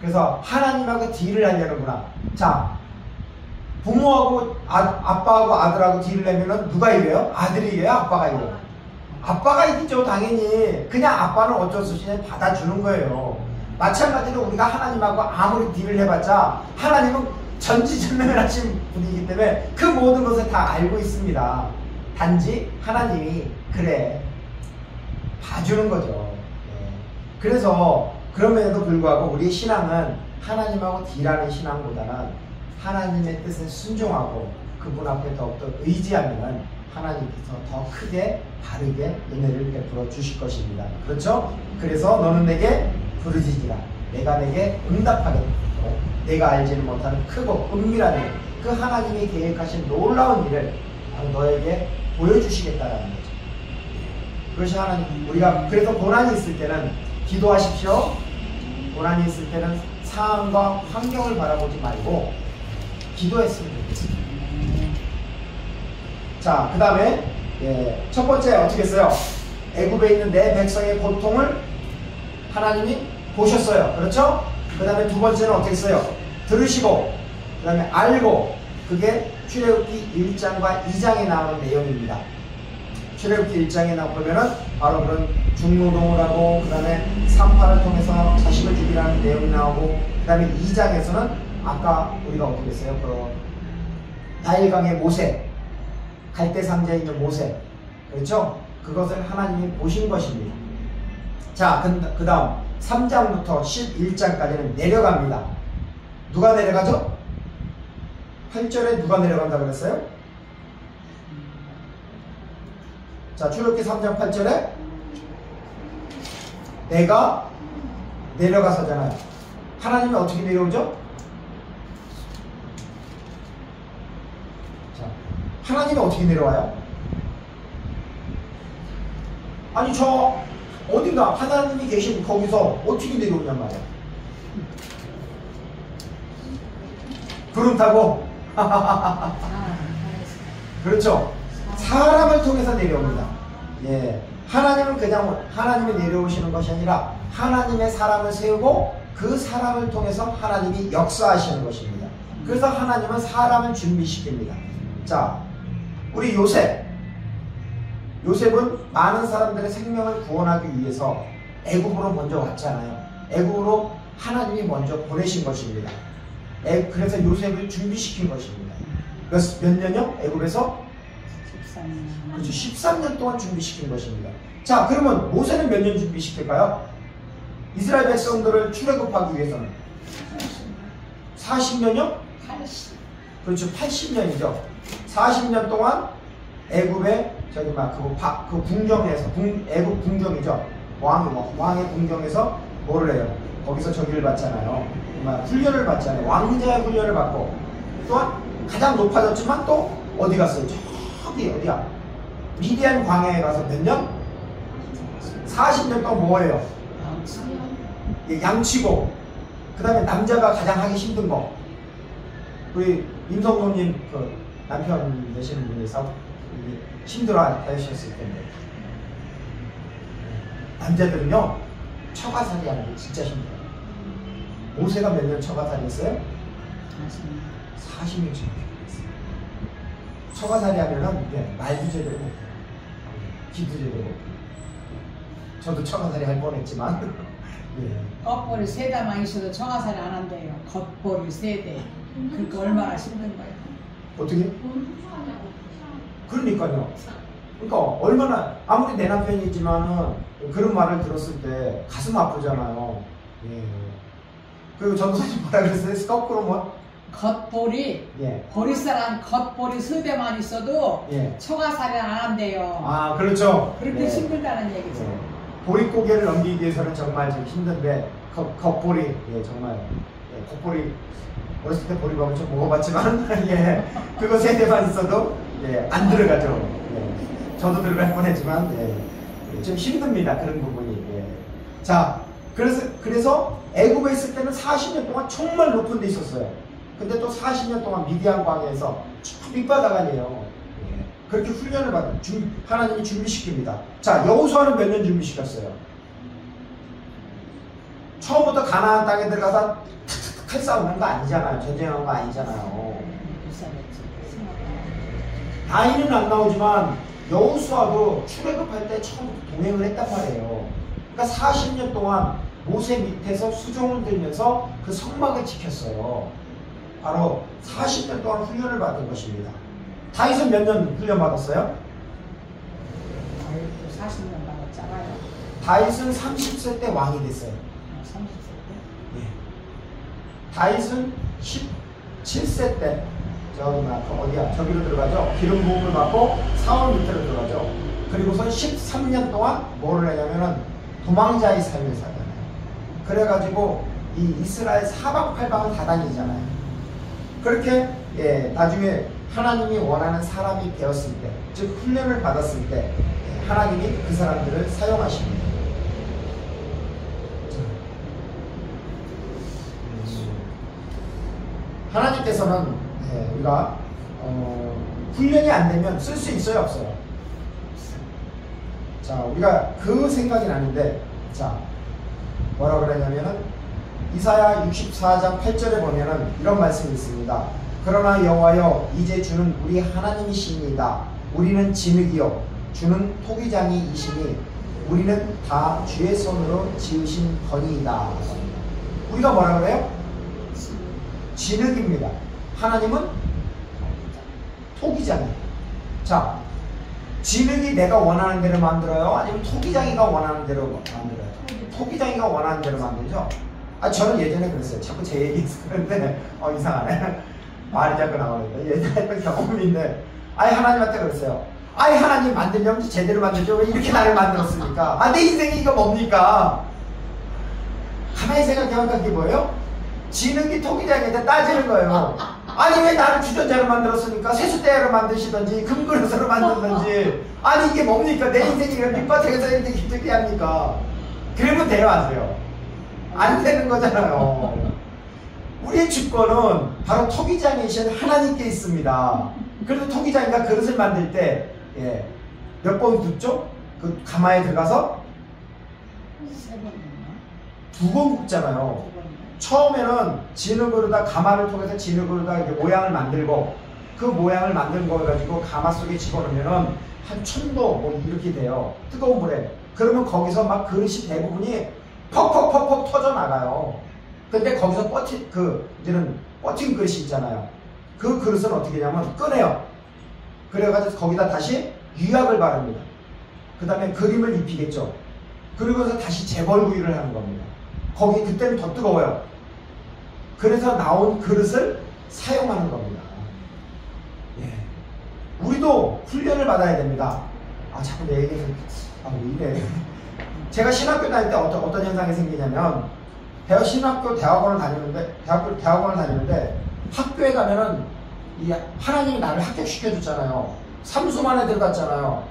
그래서, 하나님하고 딜을 하려는구나. 자, 부모하고 아빠하고 아들하고 딜을 내면은 누가 이래요? 아들이 이래요? 아빠가 이래요? 아빠가 이기죠, 당연히. 그냥 아빠는 어쩔 수 없이 그냥 받아주는 거예요. 마찬가지로 우리가 하나님하고 아무리 딜을 해봤자 하나님은 전지전능을 하신 분이기 때문에 그 모든 것을 다 알고 있습니다. 단지 하나님이 그래 봐주는 거죠. 네. 그래서 그럼에도 불구하고 우리의 신앙은 하나님하고 딜하는 신앙보다는 하나님의 뜻에 순종하고 그분 앞에 더욱더 의지하면 하나님께서 더 크게 바르게 은혜를 베풀어 주실 것입니다. 그렇죠? 그래서 너는 내게 부르짖으라. 내가 내게 응답하겠다. 내가 알지는 못하는 크고 은밀한 일, 그 하나님이 계획하신 놀라운 일을 너에게 보여주시겠다라는 거죠. 그것이 하나님, 우리가 그래서 고난이 있을 때는 기도하십시오. 고난이 있을 때는 상황과 환경을 바라보지 말고 기도했으면 좋겠습니다. 자, 그 다음에 첫 번째 어떻게 했어요? 애굽에 있는 내 백성의 고통을 하나님이 보셨어요. 그렇죠? 그 다음에 두 번째는 어떻게 했어요? 들으시고 그 다음에 알고, 그게 출애굽기 1장과 2장에 나오는 내용입니다. 출애굽기 1장에 보면은 바로 그런 중노동을 하고, 그 다음에 산파를 통해서 자식을 죽이라는 내용이 나오고, 그 다음에 2장에서는 아까 우리가 어떻게 했어요? 그 나일강의 모세, 갈대 상자에 있는 모세, 그렇죠? 그것을 하나님이 보신 것입니다. 자, 그 다음 3장부터 11장까지는 내려갑니다. 누가 내려가죠? 8절에 누가 내려간다고 그랬어요? 자, 출애굽기 3장 8절에 내가 내려가서잖아요. 하나님이 어떻게 내려오죠? 자, 하나님이 어떻게 내려와요? 아니, 저 어딘가 하나님이 계신 거기서 어떻게 내려오냔 말이야. 구름 타고 그렇죠. 사람을 통해서 내려옵니다. 예, 하나님은 그냥 하나님이 내려오시는 것이 아니라 하나님의 사람을 세우고 그 사람을 통해서 하나님이 역사하시는 것입니다. 그래서 하나님은 사람을 준비시킵니다. 자, 우리 요셉은 많은 사람들의 생명을 구원하기 위해서 애굽으로 먼저 왔잖아요. 애굽으로 하나님이 먼저 보내신 것입니다. 그래서 요셉을 준비시킨 것입니다. 몇 년요? 애굽에서? 13년. 그렇죠. 13년 동안 준비시킨 것입니다. 자, 그러면 모세는 몇 년 준비시킬까요? 이스라엘 백성들을 출애굽하기 위해서는 40년요? 80. 그렇죠. 80년이죠. 40년 동안 애굽의 그 궁정에서 애굽 궁정이죠. 왕의 궁정에서 뭐를 해요? 거기서 저기를 받잖아요. 훈련을 받잖아요. 왕자의 훈련을 받고, 또한 가장 높아졌지만 또 어디 갔어요? 저기 어디야? 미디안 광야에 가서 몇 년? 40년 동안 뭐예요? 양치고, 그 다음에 남자가 가장 하기 힘든 거. 우리 임성노님 그 남편 되시는 분이 힘들어 하셨을 텐데, 남자들은요 처가살이 하는 게 진짜 힘들어요. 모세가 몇 년 처가살이 했어요? 40년 처가살이. 처가살이 하면은 말도 제대로 못해요. 기도 제대로 못해요. 저도 처가살이 할 뻔했지만 겉벌이 3대만 있어도 처가살이 안 한대요. 겉벌이 3대. 그러니까 얼마나 힘든 거예요. 어떻게? 그러니까요. 그러니까 얼마나, 아무리 내 남편이지만은 그런 말을 들었을 때 가슴 아프잖아요. 예. 그리고 전도사님 뭐라 그랬어요? 거꾸로 뭐? 겉볼이, 보리쌀한 겉볼이 3대만 있어도 처가살이 안 한대요. 아, 그렇죠. 그렇게 힘들다는 얘기죠. 보릿고개를 넘기기 위해서는 정말 좀 힘든데, 겉볼이, 정말, 겉볼이, 어렸을 때 보리밥을 좀 먹어봤지만, 그거 3대만 있어도, 안 들어가죠. 저도 들어갈 뻔했지만, 좀 힘듭니다. 그런 부분이. 자, 그래서 애굽에 있을 때는 40년 동안 정말 높은 데 있었어요. 근데 또 40년 동안 미디안 광야에서 쭉 밑바닥 아니에요. 그렇게 훈련을 받은 하나님이 준비시킵니다. 자, 여호수아는 몇 년 준비시켰어요? 처음부터 가나안 땅에 들어가서 칼 싸우는 거 아니잖아요. 전쟁하는 거 아니잖아요. 나이는 안 나오지만 여호수아도 출애굽할 때 처음부터 동행을 했단 말이에요. 그러니까 40년 동안 모세 밑에서 수종을 들면서 그 성막을 지켰어요. 바로 40년 동안 훈련을 받은 것입니다. 다윗은 몇 년 훈련 받았어요? 40년 받았잖아요. 다윗은 30세 때 왕이 됐어요. 30세 때? 예. 다윗은 17세 때 어디야? 저기로 들어가죠. 기름 부음을 받고 사울 밑으로 들어가죠. 그리고선 13년 동안 뭐를 하냐면은 도망자의 삶을 살잖아요. 그래가지고 이 이스라엘 사방팔방을 다 다니잖아요. 그렇게 나중에 하나님이 원하는 사람이 되었을 때, 즉 훈련을 받았을 때 하나님이 그 사람들을 사용하십니다. 하나님께서는 우리가 훈련이 안 되면 쓸 수 있어요, 없어요? 자, 우리가 그 생각이 나는데, 자, 뭐라 그러냐면은 이사야 64장 8절에 보면은 이런 말씀이 있습니다. 그러나 여호와여, 이제 주는 우리 하나님이십니다. 우리는 진흙이요 주는 토기장이이시니 우리는 다 주의 손으로 지으신 건이이다. 우리가 뭐라 그래요? 진흙입니다. 하나님은 토기장이에요. 자, 진흙이 내가 원하는 대로 만들어요? 아니면 토기장이가 원하는 대로 만들어요? 토기장이가 원하는 대로 만들죠? 저는 예전에 그랬어요. 자꾸 제 얘기해서 그런데 이상하네. 말이 자꾸 나오니까. 예전에 했던 경험인데 하나님한테 그랬어요. 하나님 만들려면 제대로 만들죠. 왜 이렇게 나를 만들었습니까? 내 인생이 이거 뭡니까? 가만히 생각해보니까 그게 뭐예요? 진흙이 토기장한테 따지는 거예요. 왜 나를 주전자로 만들었으니까 세숫대야로 만드시던지 금그릇으로 만들던지 이게 뭡니까? 내 인생이 밑바닥에서 이렇게 기특해 합니까? 그러면 돼요, 아세요? 안 되는 거잖아요. 우리의 주권은 바로 토기장이신 하나님께 있습니다. 그래도 토기장이가 그릇을 만들 때 몇 번 굽죠? 그 가마에 들어가서 2번 굽잖아요. 처음에는 진흙으로다 가마를 통해서 진흙으로다 이렇게 모양을 만들고 그 모양을 만든 거 가지고 가마 속에 집어넣으면은 한 1000도 뭐 이렇게 돼요. 뜨거운 물에. 그러면 거기서 막 그릇이 대부분이 퍽퍽퍽퍽 터져 나가요. 근데 거기서 이제는 버틴 그릇이 있잖아요. 그 그릇은 어떻게 하냐면 꺼내요. 그래가지고 거기다 다시 유약을 바릅니다. 그 다음에 그림을 입히겠죠. 그리고서 다시 재벌구이를 하는 겁니다. 그때는 더 뜨거워요. 그래서 나온 그릇을 사용하는 겁니다. 우리도 훈련을 받아야 됩니다. 자꾸 내 얘기해서 왜 이래. 제가 신학교 다닐 때 어떤 현상이 생기냐면 신학교 대학원을 다니는데 학교에 가면은 하나님이 나를 합격시켜줬잖아요. 삼수만에 들어갔잖아요.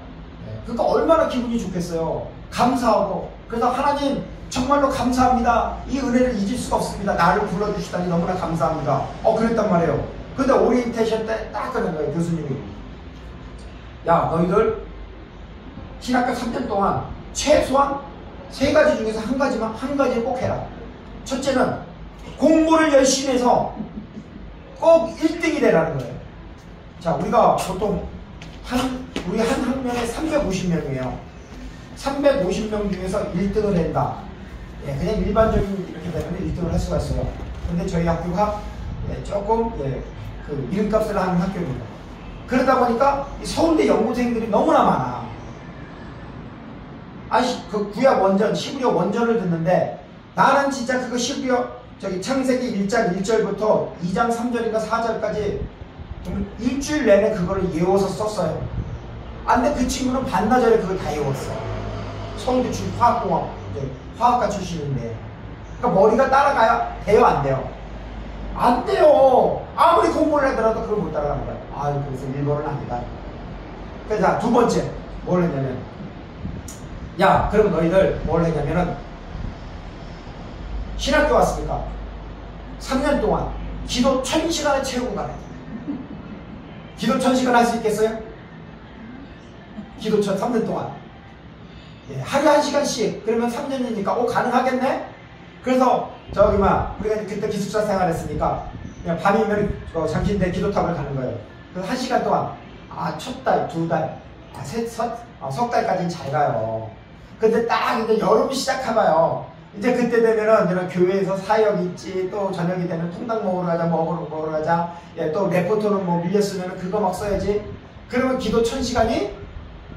그러니까 얼마나 기분이 좋겠어요. 감사하고. 그래서 하나님 정말로 감사합니다. 이 은혜를 잊을 수가 없습니다. 나를 불러주시다니 너무나 감사합니다. 그랬단 말이에요. 근데 오리엔테이션 때 딱 그런 거예요. 교수님이. 야, 너희들 신학교 3년 동안 최소한 3가지 중에서 한 가지는 꼭 해라. 첫째는 공부를 열심히 해서 꼭 1등이 되라는 거예요. 자, 우리가 보통 우리 한 학년에 350명이에요. 350명 중에서 1등을 한다. 그냥 일반적인 이렇게 되면 1등을 할 수가 있어요. 근데 저희 학교가 조금 그 이름값을 하는 학교입니다. 그러다 보니까 이 서울대 연구생들이 너무나 많아. 그 구약 원전, 시부려 원전을 듣는데 나는 진짜 그거 시부려 창세기 1장 1절부터 2장 3절인가 4절까지 일주일 내내 그거를 외워서 썼어요. 근데 그 친구는 반나절에 그걸 다 외웠어. 서울대 화학과 출신인데. 그러니까 머리가 따라가야 돼요, 안 돼요? 안 돼요. 아무리 공부를 하더라도 그걸 못 따라가는 거야. 그래서 1번은 아니다. 그래서 두 번째 뭘 했냐면 그럼 너희들 뭘 했냐면은 신학교 왔으니까 3년 동안 기도 1000시간을 채우고 가래. 기도 1000시간 할 수 있겠어요? 기도 3년 동안. 하루에 1시간씩. 그러면 3년이니까 가능하겠네? 그래서 우리가 그때 기숙사 생활했으니까 그냥 밤이면 장신대 기도탑을 가는 거예요. 그래서 1시간 동안 첫 달, 2달 석 달까지는 잘 가요. 근데 딱 이제 여름 시작해봐요. 이제 그때 되면은 이런 교회에서 사역 있지, 또 저녁이 되면 통닭 먹으러 가자, 먹으러 가자, 예, 또 레포토는 뭐 밀렸으면 그거 막 써야지. 그러면 기도 1000시간이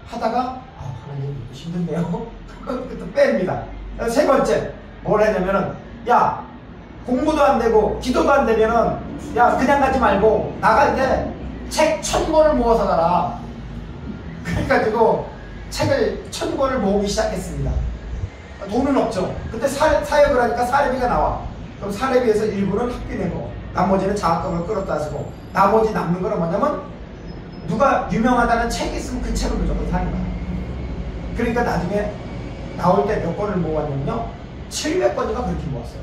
하다가 하나님 이거 힘든데요. 그것도 뺍니다. 세 번째 뭘 했냐면은 야 공부도 안 되고 기도도 안 되면은 야 그냥 가지 말고 나갈 때 책 1000권을 모아서 가라. 그래가지고 책을 1000권을 모으기 시작했습니다. 돈은 없죠. 그때 사역을 하니까 사례비가 나와. 그럼 사례비에서 일부는 학비 내고 나머지는 장학금을 끌었다 쓰고 나머지 남는 거는 뭐냐면 누가 유명하다는 책이 있으면 그 책을 무조건 사는 거야. 그러니까 나중에 나올 때 몇 권을 모았냐면요 700권인가 그렇게 모았어요.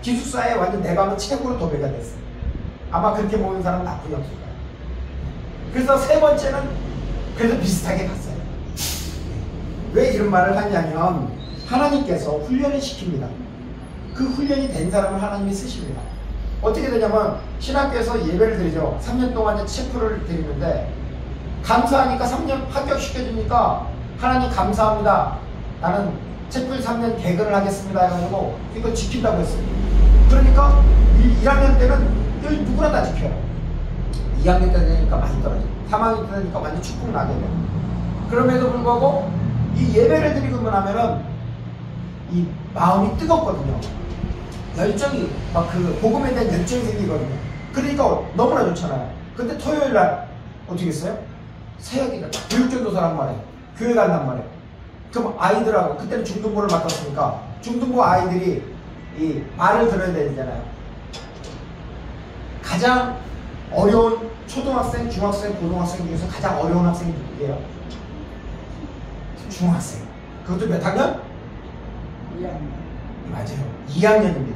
기숙사에 완전 내 방은 책으로 도배가 됐어요. 아마 그렇게 모은 사람은 나쁘게 없을 거예요. 그래서 세 번째는 그래도 비슷하게 갔어요. 왜 이런 말을 하냐면 하나님께서 훈련을 시킵니다. 그 훈련이 된 사람을 하나님이 쓰십니다. 어떻게 되냐면 신학교에서 예배를 드리죠. 3년 동안 체프를 드리는데 감사하니까 3년 합격시켜주니까 하나님 감사합니다. 나는 체프 3년 개근을 하겠습니다 해가지고 이거 지킨다고 했어요. 그러니까 1학년 때는 누구나 다 지켜요. 2학년 때 되니까 많이 떨어져요. 3학년 때 되니까 완전 축복 나게 돼요. 그럼에도 불구하고 이 예배를 드리고 나면은 이 마음이 뜨겁거든요. 열정이 막 그 복음에 대한 열정이 생기거든요. 그러니까 너무나 좋잖아요. 근데 토요일 날 어떻게 했어요? 새벽이다. 교육전도사란 말이에요. 교회 간단 말이에요. 그럼 아이들하고 그때는 중등부를 맡았으니까 중등부 아이들이 이 말을 들어야 되잖아요. 가장 어려운 초등학생, 중학생, 고등학생 중에서 가장 어려운 학생이 누구예요? 중학생. 그것도 몇 학년? 2학년. 맞아요. 2학년입니다.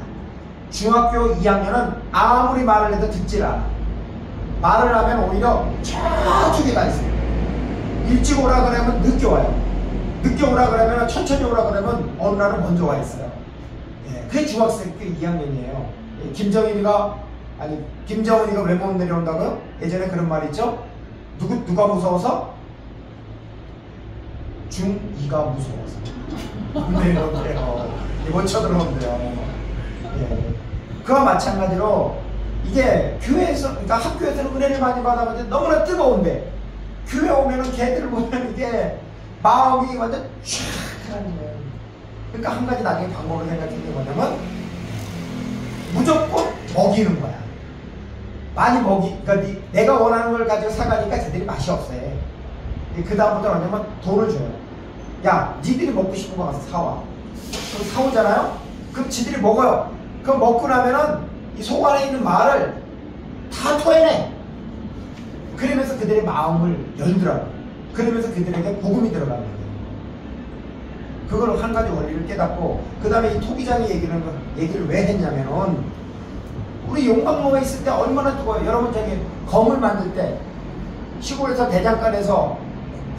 중학교 2학년은 아무리 말을 해도 듣질 않아. 말을 하면 오히려 저쪽에 가 있어요. 일찍 오라 그러면 늦게 와요. 늦게 오라 그러면 천천히 오라 그러면 어느 날은 먼저 와 있어요. 예, 그게 중학생교 2학년이에요. 예, 김정은이가 왜 못 내려온다고요? 예전에 그런 말 있죠? 누가 무서워서? 중2가 무서워서. 못 내려온대요. 못 쳐들어온대요. 예. 그와 마찬가지로 이게 교회에서, 그러니까 학교에서는 은혜를 많이 받아봤는데 너무나 뜨거운데 교회 오면은 걔들을 보면 이게 마음이 완전 쫙 하는 거예요. 그러니까 한 가지 나중에 방법을 생각하는 게 뭐냐면 무조건 먹이는 거야. 많이 그러니까 내가 원하는 걸 가지고 사가니까 쟤들이 맛이 없어요. 그 다음부터 뭐냐면 돈을 줘요. 야, 니들이 먹고 싶은 거 가서 사와. 그럼 사오잖아요? 그럼 지들이 먹어요. 그럼 먹고 나면은 이 속 안에 있는 말을 다 토해내. 그러면서 그들의 마음을 열더라고요. 그러면서 그들에게 복음이 들어가는 거예요. 그걸 한 가지 원리를 깨닫고, 그 다음에 이 토기장이 얘기를 왜 했냐면은, 우리 용광로에 있을 때 얼마나 뜨거워요. 여러분 저기 검을 만들 때, 시골에서 대장간에서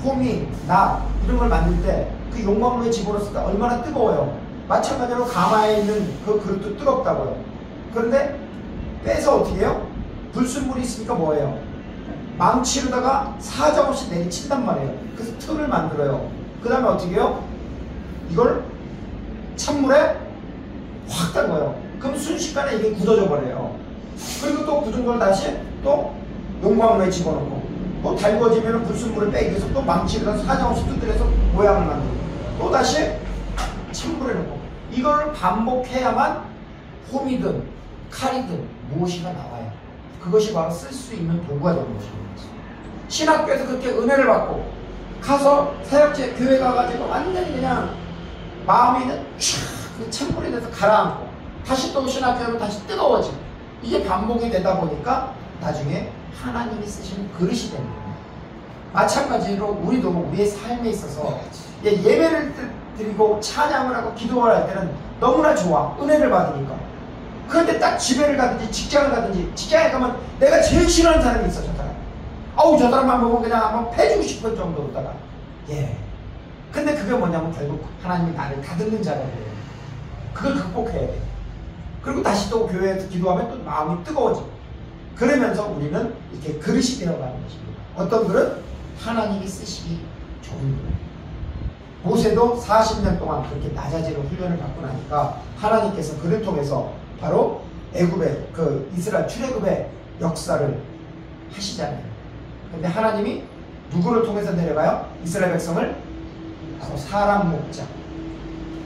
호미, 낫 이런 걸 만들 때 그 용광로에 집어넣었을 때 얼마나 뜨거워요. 마찬가지로 가마에 있는 그 그릇도 뜨겁다고요. 그런데 빼서 어떻게 해요? 불순물이 있으니까 뭐예요? 망치로다가 사정없이 내리친단 말이에요. 그래서 틀을 만들어요. 그 다음에 어떻게 해요? 이걸 찬물에 확 담궈요. 그럼 순식간에 이게 굳어져 버려요. 그리고 또 굳은 걸 다시 또 용광로에 집어넣고, 또 달궈지면 불순물을 빼기 위해서 또 망치로다 사정없이 두드려서 모양을 만들고, 또 다시 찬물에 넣고, 이걸 반복해야만 홈이든 칼이든 무엇이가 나와요. 그것이 바로 쓸 수 있는 도구가 되는 것입니다. 신학교에서 그렇게 은혜를 받고 가서 사역제 교회 가가지고 완전히 그냥 마음이 있는 그 찬물에 대해서 가라앉고, 다시 또 신학교에 가면 다시 뜨거워지고, 이게 반복이 되다 보니까 나중에 하나님이 쓰시는 그릇이 됩니다. 마찬가지로 우리도 우리의 삶에 있어서 예배를 드리고 찬양을 하고 기도를 할 때는 너무나 좋아. 은혜를 받으니까. 그런데 딱 집에를 가든지 직장을 가든지, 직장에 가면 내가 제일 싫어하는 사람이 있어. 저 사람. 아우, 저 사람만 보면 그냥 한번 패주고 싶을 정도로다가. 예. 근데 그게 뭐냐면 결국 하나님이 나를 다듬는 작업이에요. 그걸 극복해야 돼. 그리고 다시 또 교회에서 기도하면 또 마음이 뜨거워지고, 그러면서 우리는 이렇게 그릇이 되어가는 것입니다. 어떤 그릇? 하나님이 쓰시기 좋은 거예요. 모세도 40년 동안 그렇게 낮아지는 훈련을 받고 나니까 하나님께서 그를 통해서 바로 애굽의 그 이스라엘 출애굽의 역사를 하시잖아요. 근데 하나님이 누구를 통해서 내려가요? 이스라엘 백성을 바로 사람 목자,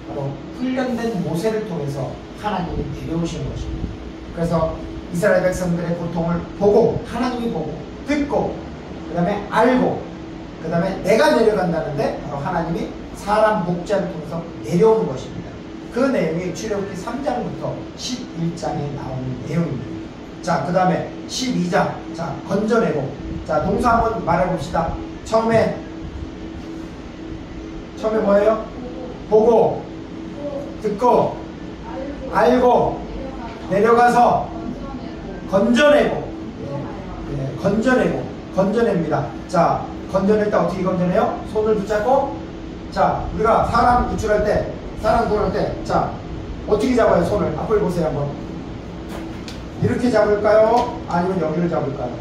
바로 훈련된 모세를 통해서 하나님이 내려오시는 것입니다. 그래서 이스라엘 백성들의 고통을 보고, 하나님이 보고 듣고, 그 다음에 알고, 그 다음에 내가 내려간다는데 바로 하나님이 사람 목자를 통해서 내려오는 것입니다. 그 내용이 출애굽기 3장부터 11장에 나오는 내용입니다. 자, 그 다음에 12장. 자, 건져내고. 자, 동사 한번 말해봅시다. 처음에 뭐예요? 보고, 듣고, 알고, 내려가서 건져내고. 네, 건져냅니다. 자, 건져낼 때 어떻게 건져내요? 손을 붙잡고. 자, 우리가 사람 구출할 때, 사람 구할 때, 자, 어떻게 잡아요? 손을 앞을 보세요 한번. 이렇게 잡을까요? 아니면 여기를 잡을까요?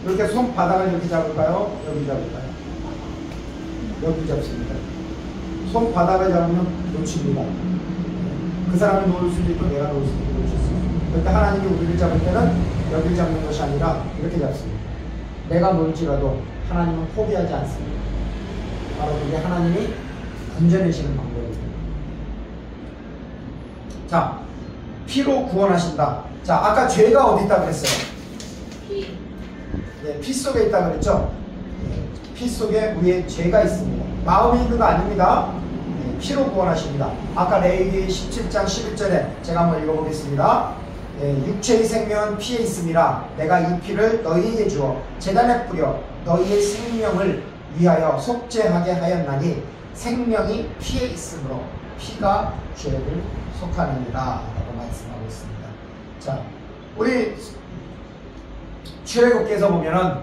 이렇게 손바닥을 이렇게 잡을까요? 여기 잡을까요? 여기 잡습니다. 손바닥을 잡으면 놓칩니다. 그 사람이 놓을 수도 있고 내가 놓을 수도 있고. 그런데 하나님이 우리를 잡을 때는 여기를 잡는 것이 아니라 이렇게 잡습니다. 내가 놓을지라도 하나님은 포기하지 않습니다. 바로 그게 하나님이 건져내시는 방법입니다. 자, 피로 구원하신다. 자, 아까 죄가 어디 있다고 그랬어요? 피 속에 있다고 그랬죠? 피 속에 우리의 죄가 있습니다. 마음에 있는 거 아닙니다. 피로 구원하십니다. 아까 레위기 17장 11절에 제가 한번 읽어보겠습니다. 육체의 생명은 피에 있음이라 내가 이 피를 너희에게 주어 제단에 뿌려 너희의 생명을 위하여 속죄하게 하였나니 생명이 피에 있으므로 피가 죄를 속하느니라 라고 말씀하고 있습니다. 자, 우리 출애굽기에서 보면은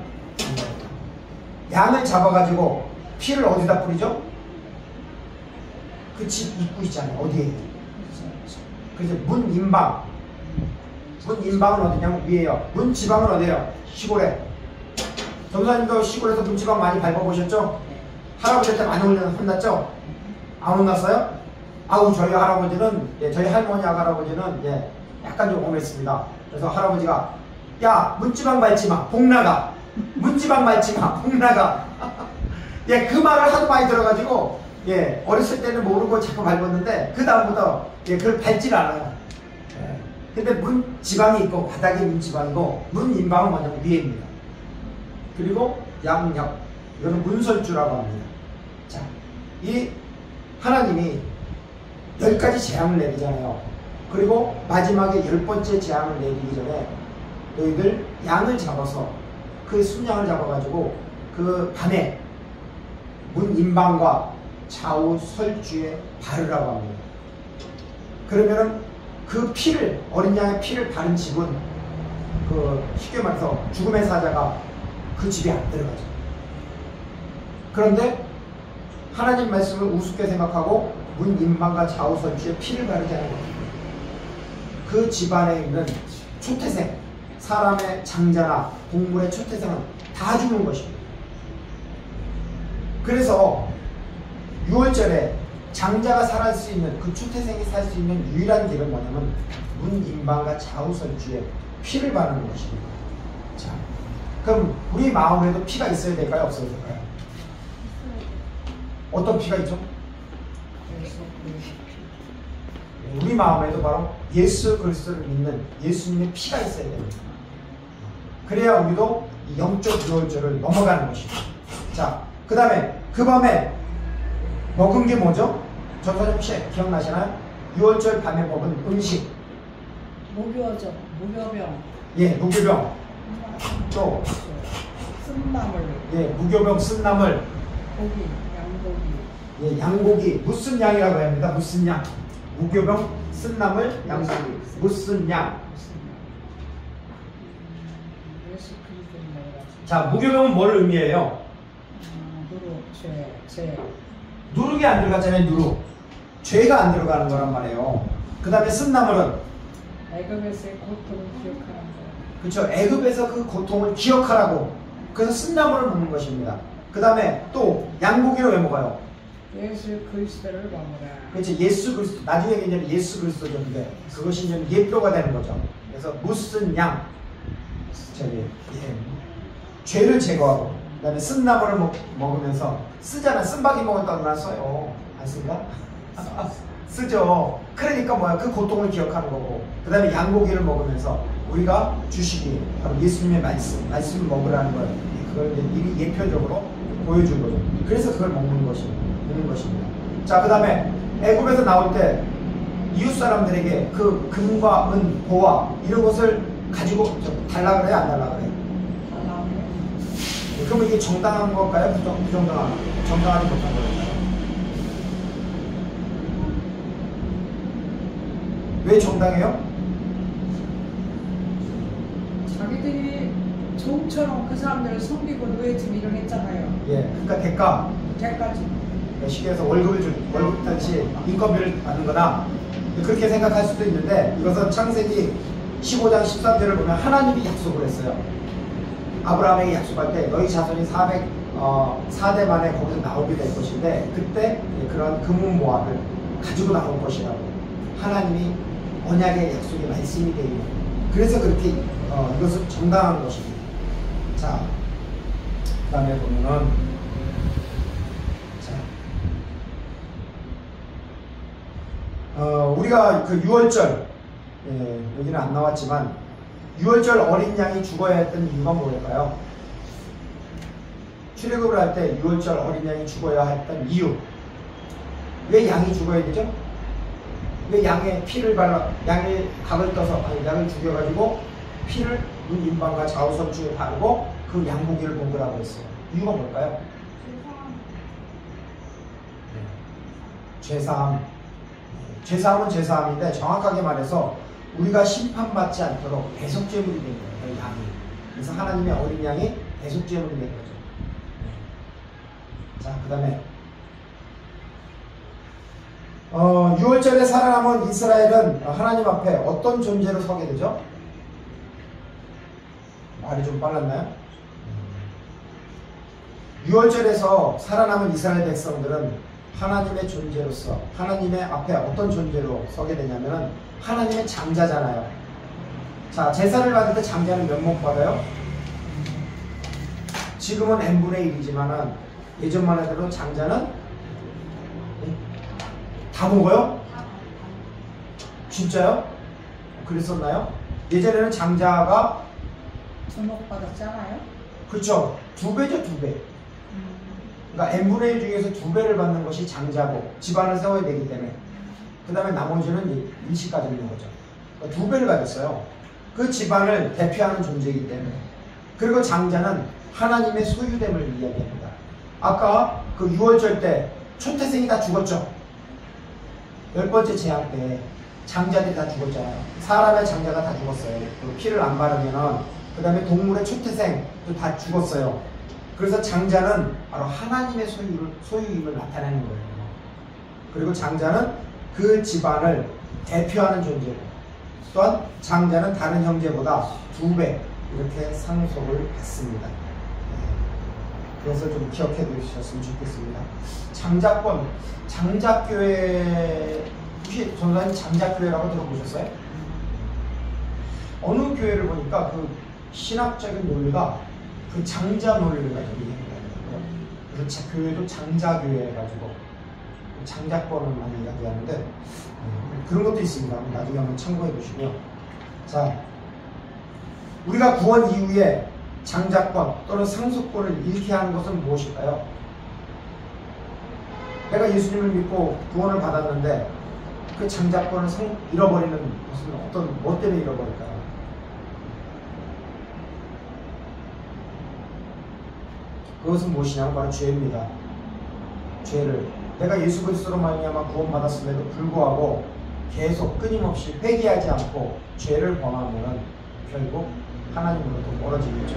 양을 잡아가지고 피를 어디다 뿌리죠? 그 집 입구 있잖아요. 어디에? 그래서 문 임방. 문 임방은 어디냐면 위에요. 문 지방은 어디예요? 시골에. 전사님도 시골에서 문 지방 많이 밟아보셨죠? 할아버지한테 많이 혼났죠? 안 혼났어요? 아우, 저희 할아버지는, 저희 할머니 할아버지는 약간 좀 엄했습니다. 그래서 할아버지가 야, 문지방 밟지 마, 복 나가. 문지방 밟지 마, 복 나가. 그 말을 하도 많이 들어가지고 어렸을 때는 모르고 자꾸 밟았는데 그 다음부터 그걸 밟질 않아요. 근데 문 지방이 있고 바닥에 문 지방이고 문 인방은 먼저 위에입니다. 그리고 양옆, 이거는 문설주라고 합니다. 자, 이 하나님이 10가지 재앙을 내리잖아요. 그리고 마지막에 10번째 재앙을 내리기 전에 너희들 양을 잡아서 그 순양을 잡아가지고 그 밤에 문 인방과 좌우 설주에 바르라고 합니다. 그러면은 그 피를, 어린 양의 피를 바른 집은 그 쉽게 말해서 죽음의 사자가 그 집에 안 들어가죠. 그런데 하나님 말씀을 우습게 생각하고 문 인방과 좌우 설주에 피를 바르지 않은 겁니다. 그 집안에 있는 초태생, 사람의 장자나 동물의 초태생은 다 죽는 것입니다. 그래서 6월절에 장자가 살 수 있는, 그 초태생이 살 수 있는 유일한 길은 뭐냐면 문 인방과 좌우 설주에 피를 바르는 것입니다. 자, 그럼 우리 마음에도 피가 있어야 될까요? 없어야 될까요? 어떤 피가 있죠? 우리 마음에도 바로 예수 그리스도를 믿는 예수님의 피가 있어야 됩니다. 그래야 우리도 이 영적 6월절을 넘어가는 것입니다. 자, 그 다음에 그 밤에 먹은 게 뭐죠? 전사님 혹시 기억나시나요? 6월절 밤에 먹은 음식. 무교죠. 무교병. 무교병. 또 쓴나물. 무교병, 쓴나물. 고기, 양고기. 양고기. 무슨 양이라고 합니다. 무슨 양. 무교병, 쓴나물, 양고기. 무슨 양. 자, 무교병은 뭘 의미해요? 누룩, 죄. 누룩이 안 들어갔잖아요. 누룩. 죄가 안 들어가는 거란 말이에요. 그 다음에 쓴나물은 애굽에서의 고통을 기억하는 그렇죠. 애굽에서 그 고통을 기억하라고. 그래서 쓴나물을 먹는 것입니다. 그 다음에 또 양고기를 왜 먹어요? 예수 그리스도를 먹으라. 그렇죠. 예수 그리스도. 나중에 이제 예수 그리스도죠. 근데 그것이 이제 예표가 되는 거죠. 그래서 무슨 양, 죄를 제거하고, 그 다음에 쓴나물을 먹으면서 쓰잖아. 쓴박이 먹었다고 나 써요. 안 쓴가? 쓰죠. 그러니까 뭐야? 그 고통을 기억하는 거고, 그 다음에 양고기를 먹으면서 우리가 주식이 바로 예수님의 말씀을 먹으라는 거예요. 그걸 이제 미리 예표적으로 보여준 거죠. 그래서 그걸 먹는 것입니다. 자, 그 다음에 애굽에서 나올 때 이웃 사람들에게 그 금과 은, 보화 이런 것을 가지고 달라 그래요? 안 달라 그래요? 그럼 이게 정당한 걸까요? 정당하지 못한 걸까요? 왜 정당해요? 자기들이 종처럼 그 사람들을 섬기고 노예집 일을 했잖아요. 예, 그러니까 대가지. 시계에서 월급 당시 인건비를 받는 거나 그렇게 생각할 수도 있는데, 이것은 창세기 15장 13절을 보면 하나님이 약속을 했어요. 아브라함에게 약속할 때 너희 자손이 4대 만에 거기서 나오게 될 것인데, 그때 그런 금은보화를 가지고 나올 것이라고 하나님이 언약의 약속의 말씀이 되어 있는, 그래서 그렇게 이것은 정당한 것입니다. 자, 그 다음에 보면은 우리가 그 유월절, 여기는 안 나왔지만 유월절 어린 양이 죽어야 했던 이유가 뭘까요? 출애굽을 할 때 유월절 어린 양이 죽어야 했던 이유. 왜 양이 죽어야 되죠? 왜 양의 피를 양의 각을 떠서, 양을 죽여가지고 피를 눈, 임방과 좌우선주에 바르고 그 양고기를 먹으라고 했어요. 이유가 뭘까요? 죄사함. 죄사함은 죄사함인데, 정확하게 말해서 우리가 심판받지 않도록 대속죄물이 된 거예요, 양이. 그래서 하나님의 어린 양이 대속죄물이 된 거죠. 자, 그 다음에 6월절에 살아남은 이스라엘은 하나님 앞에 어떤 존재로 서게 되죠? 말이 좀 빨랐나요? 6월절에서 살아남은 이스라엘 백성들은 하나님의 존재로서, 하나님의 앞에 어떤 존재로 서게 되냐면은 하나님의 장자잖아요. 자, 제사를 받을 때 장자는 몇 목 받아요? 지금은 n분의 1이지만은 예전만 해도 장자는 다 먹어요? 진짜요? 그랬었나요? 예전에는 장자가 주목 받았잖아요. 그렇죠. 2배죠, 2배. 그러니까 n분의 1 중에서 2배를 받는 것이 장자고, 집안을 세워야 되기 때문에. 그 다음에 나머지는 일시까지 있는 거죠. 그러니까 2배를 가졌어요. 그 집안을 대표하는 존재이기 때문에. 그리고 장자는 하나님의 소유됨을 이야기합니다. 아까 그 6월절 때 초태생이 다 죽었죠. 10번째 재앙 때 장자들이 다 죽었잖아요. 사람의 장자가 다 죽었어요. 그 피를 안 바르면은. 그 다음에 동물의 초태생도 다 죽었어요. 그래서 장자는 바로 하나님의 소유임을 나타내는 거예요. 그리고 장자는 그 집안을 대표하는 존재고, 또한 장자는 다른 형제보다 2배 이렇게 상속을 받습니다. 그래서 좀 기억해 두셨으면 좋겠습니다. 장자권, 장자교회, 혹시 전사님 장자교회라고 들어보셨어요? 어느 교회를 보니까 그 신학적인 논리가 그 장자 논리를 가지고 이야기하더라고요. 그래서 교회도 장자교회 해가지고 장자권을 많이 이야기하는데, 그런 것도 있습니다. 나중에 한번 참고해 보시고요. 자, 우리가 구원 이후에 장자권 또는 상속권을 잃게 하는 것은 무엇일까요? 내가 예수님을 믿고 구원을 받았는데 그 장자권을 잃어버리는 것은 뭐 때문에 잃어버릴까요? 그것은 무엇이냐면 바로 죄입니다. 죄를, 내가 예수 그리스도로 말미암아 구원받았음에도 불구하고 계속 끊임없이 회개하지 않고 죄를 범하면 결국 하나님으로부터 멀어지겠죠.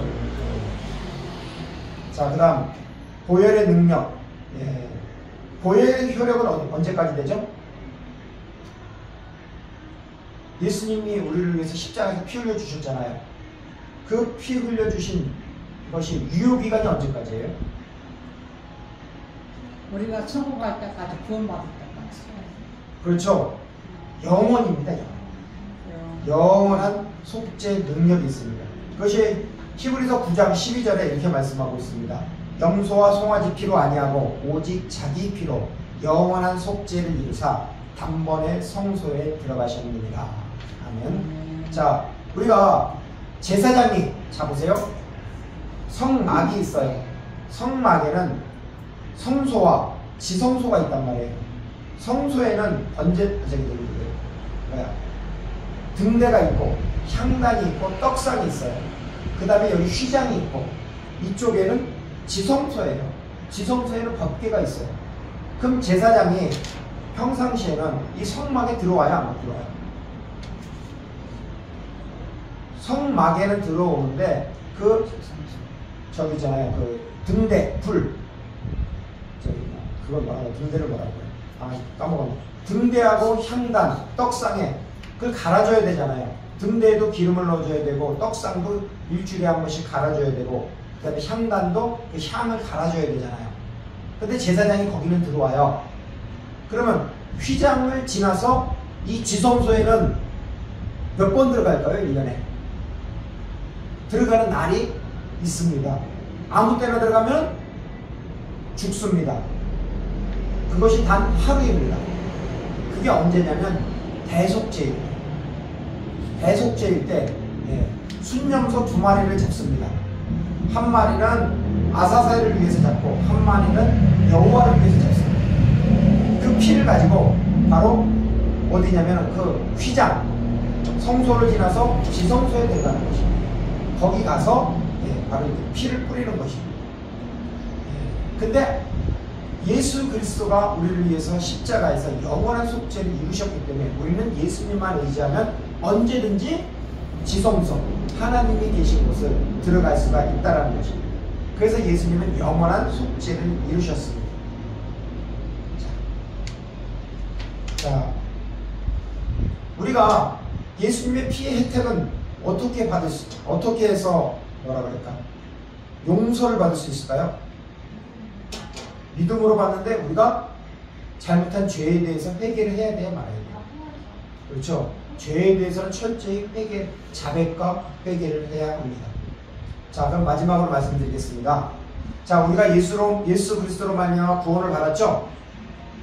자, 그 다음 보혈의 능력. 보혈의 효력은 언제까지 되죠? 예수님이 우리를 위해서 십자가에서 피 흘려 주셨잖아요. 그 피 흘려주신 것이 유효기간이 언제까지예요? 우리가 천국 갈 때까지 구원받을 때까지. 그렇죠. 영원입니다. 영원한 속죄 능력이 있습니다. 그것이 히브리서 9장 12절에 이렇게 말씀하고 있습니다. 염소와 송아지 피로 아니하고 오직 자기 피로 영원한 속죄를 이루사 단번에 성소에 들어가셨느니라. 아멘. 자, 우리가 제사장이, 자 보세요. 성막이 있어요. 성막에는 성소와 지성소가 있단 말이에요. 성소에는 등대가 있고 향단이 있고 떡상이 있어요. 그 다음에 여기 휘장이 있고, 이쪽에는 지성소예요. 지성소에는 법궤가 있어요. 그럼 제사장이 평상시에는 이 성막에 들어와야 안 들어와요? 성막에는 들어오는데 저기 있잖아요. 그 등대, 불. 그걸 뭐라고, 등대를 뭐라고 해요? 아, 까먹었네. 등대하고 향단, 떡상에 그걸 갈아줘야 되잖아요. 등대에도 기름을 넣어줘야 되고, 떡상도 일주일에 한 번씩 갈아줘야 되고, 그 다음에 향단도 그 향을 갈아줘야 되잖아요. 근데 제사장이 거기는 들어와요. 그러면 휘장을 지나서 이 지성소에는 몇 번 들어갈까요? 1년에? 들어가는 날이 있습니다. 아무 때나 들어가면 죽습니다. 그것이 단 하루입니다. 그게 언제냐면 대속죄입니다. 대속죄일 때 순념소 2마리를 잡습니다. 한 마리는 아사사를 위해서 잡고 한 마리는 여호와를 위해서 잡습니다. 그 피를 가지고 바로 어디냐면 그 휘장, 성소를 지나서 지성소에 들어가는 것입니다. 거기 가서 바로 이렇게 피를 뿌리는 것입니다. 근데 예수 그리스도가 우리를 위해서 십자가에서 영원한 속죄를 이루셨기 때문에 우리는 예수님만 의지하면 언제든지 지성소, 하나님이 계신 곳을 들어갈 수가 있다는 것입니다. 그래서 예수님은 영원한 속죄를 이루셨습니다. 자, 우리가 예수님의 피의 혜택은 어떻게 해서 뭐라 그럴까? 용서를 받을 수 있을까요? 믿음으로 받는데 우리가 잘못한 죄에 대해서 회개를 해야 돼요, 말아야 돼요. 그렇죠? 죄에 대해서는 철저히 자백과 회개를 해야 합니다. 자, 그럼 마지막으로 말씀드리겠습니다. 자, 우리가 예수 그리스도로 말미암아 구원을 받았죠?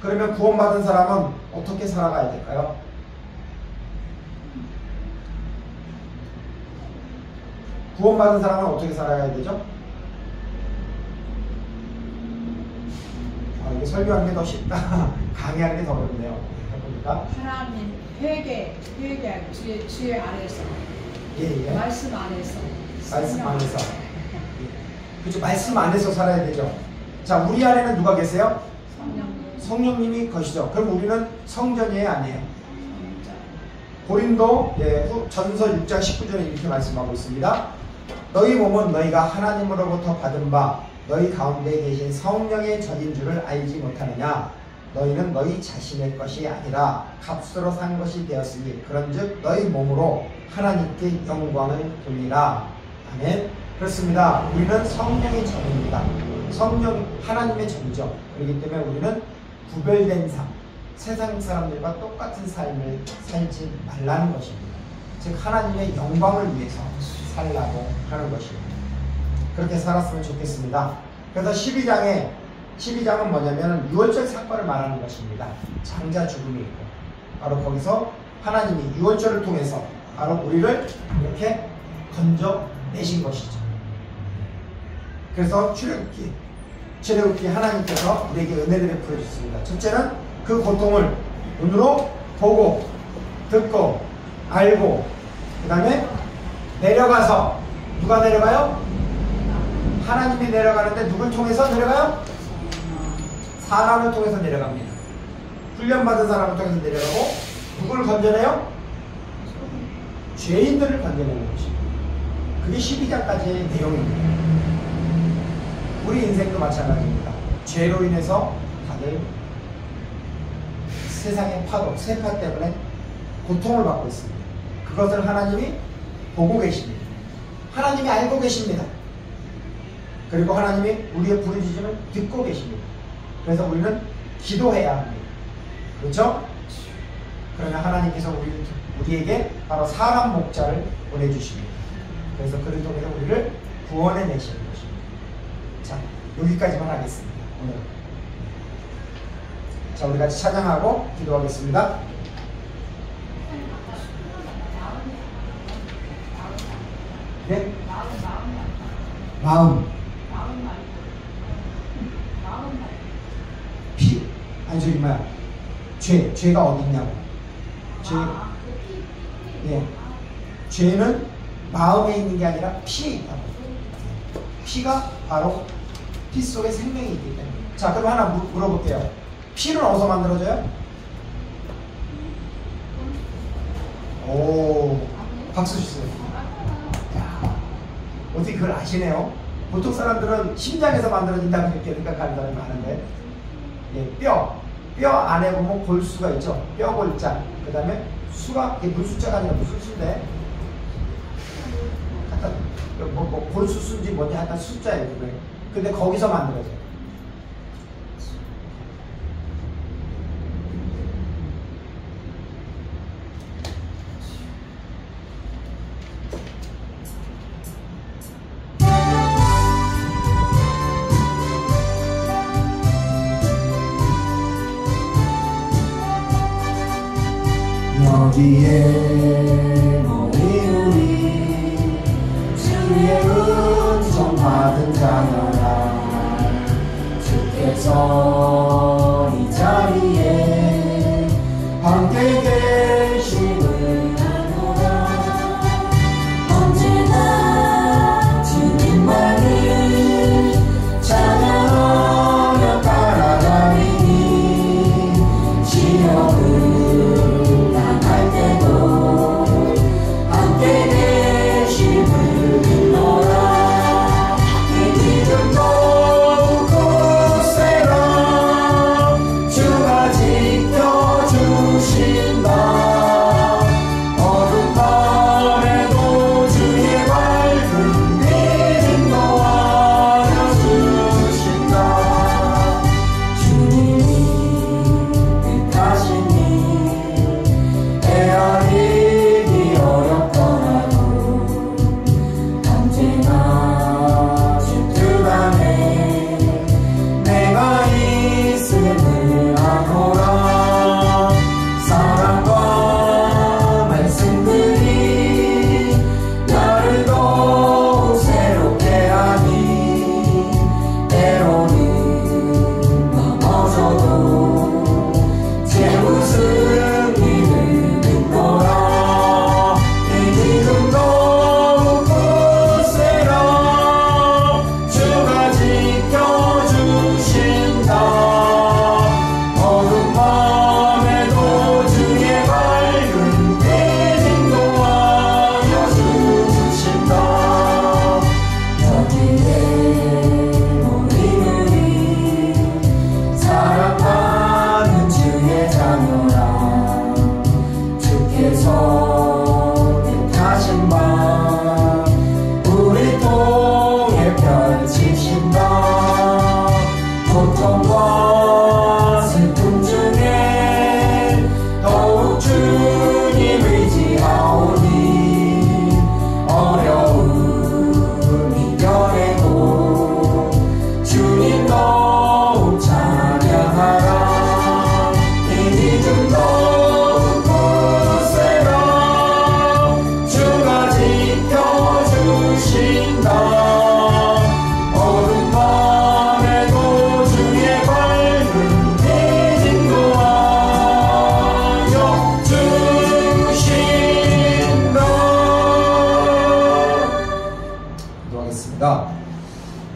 그러면 구원받은 사람은 어떻게 살아가야 될까요? 구원받은 사람은 어떻게 살아가야 되죠? 이게 설교하는 게 더 쉽다. 강의하는 게 더 어렵네요. 해보니까. 하나님 회개하고 주의 안에서. 예. 말씀 안에서. 말씀 안에서. 그렇죠. 말씀 안에서 살아야 되죠. 자, 우리 안에는 누가 계세요? 성령님이 거시죠. 그럼 우리는 성전이에요, 아니에요? 고린도 전서 6장 19절에 이렇게 말씀하고 있습니다. 너희 몸은 너희가 하나님으로부터 받은 바 너희 가운데 계신 성령의 전인 줄을 알지 못하느냐? 너희는 너희 자신의 것이 아니라 값으로 산 것이 되었으니 그런즉 너희 몸으로 하나님께 영광을 돌리라. 아멘. 그렇습니다. 우리는 성령의 전입니다. 성령 하나님의 전이죠. 그렇기 때문에 우리는 구별된 삶, 세상 사람들과 똑같은 삶을 살지 말라는 것입니다. 즉 하나님의 영광을 위해서 살라고 하는 것입니다. 그렇게 살았으면 좋겠습니다. 그래서 12장은 뭐냐면 6월절 사건을 말하는 것입니다. 장자 죽음이 있고 바로 거기서 하나님이 6월절을 통해서 바로 우리를 이렇게 건져내신 것이죠. 그래서 출애굽기 하나님께서 우리에게 은혜를 베풀어 주셨습니다. 첫째는 그 고통을 눈으로 보고 듣고 알고 그 다음에 내려가서 누가 내려가요? 하나님이 내려가는데 누굴 통해서 내려가요? 사람을 통해서 내려갑니다. 훈련받은 사람을 통해서 내려가고 누구를 건져내요? 죄인들을 건져내는 것입니다. 그게 12장까지의 내용입니다. 우리 인생도 마찬가지입니다. 죄로 인해서 다들 세상의 파도, 세파 때문에 고통을 받고 있습니다. 그것을 하나님이 보고 계십니다. 하나님이 알고 계십니다. 그리고 하나님이 우리의 부르짖음을 듣고 계십니다. 그래서 우리는 기도해야 합니다. 그렇죠? 그러면 하나님께서 우리에게 바로 사람 목자를 보내주십니다. 그래서 그를 통해서 우리를 구원해 내시는 것입니다. 자, 여기까지만 하겠습니다. 오늘. 자, 우리 같이 찬양하고 기도하겠습니다. 네? 마음. 피. 아니, 저기 뭐야. 죄가 어디 있냐고. 예. 죄는 마음에 있는 게 아니라 피에 있다고. 피가 바로 피 속에 생명이 있기 때문에. 자, 그럼 하나 물어볼게요. 피는 어디서 만들어져요? 오, 박수 주세요. 야, 어떻게 그걸 아시네요? 보통 사람들은 심장에서 만들어진다고 이렇게 생각하는 사람이 많은데, 예, 뼈 안에 보면 골수가 있죠. 뼈골자. 그 다음에 수가, 이게 물숫자가 아니라 무슨 수인데, 하여튼 골수수인지 뭔지 하여튼 숫자예요. 그게. 근데 거기서 만들어져요. 여기에 모인 우리 주의 은총 받은 자녀라. 주께서 이 자리에 함께 계심을 아노라. 언제나 주님만을 찬양하며 따라다니니 시험을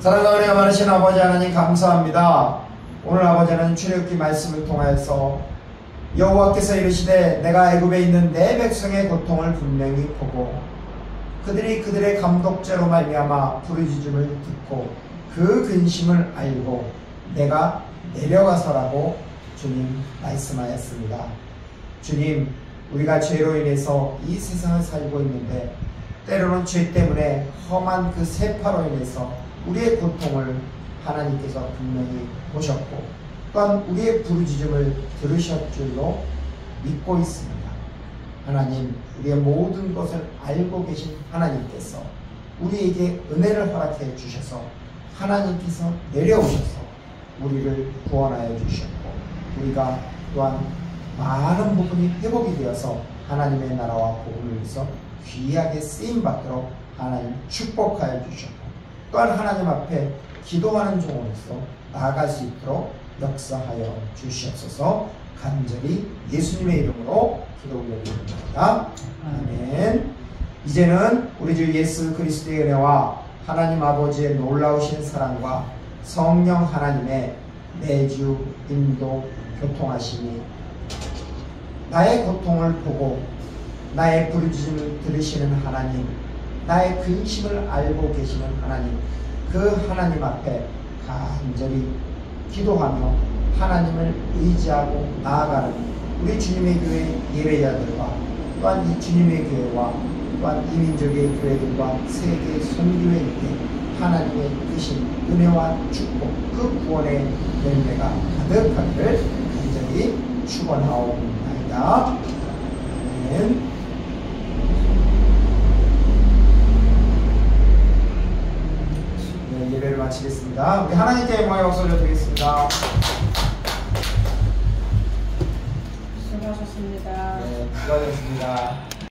사랑과 은혜가 많으신 아버지 하나님 감사합니다. 오늘 아버지 하나님 출애굽기 말씀을 통하여서 여호와께서 이르시되 내가 애굽에 있는 내 백성의 고통을 분명히 보고 그들이 그들의 감독죄로 말미암아 부르짖음을 듣고 그 근심을 알고 내가 내려가서라고 주님 말씀하였습니다. 주님, 우리가 죄로 인해서 이 세상을 살고 있는데 때로는 죄 때문에 험한 그 세파로 인해서 우리의 고통을 하나님께서 분명히 보셨고 또한 우리의 부르짖음을 들으실 줄로 믿고 있습니다. 하나님, 우리의 모든 것을 알고 계신 하나님께서 우리에게 은혜를 허락해 주셔서 하나님께서 내려오셔서 우리를 구원하여 주셨고 우리가 또한 많은 부분이 회복이 되어서 하나님의 나라와 복음을 위해서 귀하게 쓰임받도록 하나님 축복하여 주셨고 또한 하나님 앞에 기도하는 종으로서 나아갈 수 있도록 역사하여 주시옵소서. 간절히 예수님의 이름으로 기도 올려드립니다. 아멘. 이제는 우리 주 예수 그리스도의 은혜와 하나님 아버지의 놀라우신 사랑과 성령 하나님의 매주 인도 교통하심이 나의 고통을 보고 나의 부르짖음을 들으시는 하나님, 나의 근심을 알고 계시는 하나님, 그 하나님 앞에 간절히 기도하며 하나님을 의지하고 나아가는 우리 주님의 교회 예배자들과 또한 이 주님의 교회와 또한 이민족의 교회들과 세계 선교회에 하나님의 크신 은혜와 축복, 그 구원의 열매가 가득하기를 간절히 축원하옵나이다. 아멘. 네, 예배를 마치겠습니다. 우리 하나님께 영광의 박수 올려드리겠습니다. 수고하셨습니다. 네, 수고하셨습니다.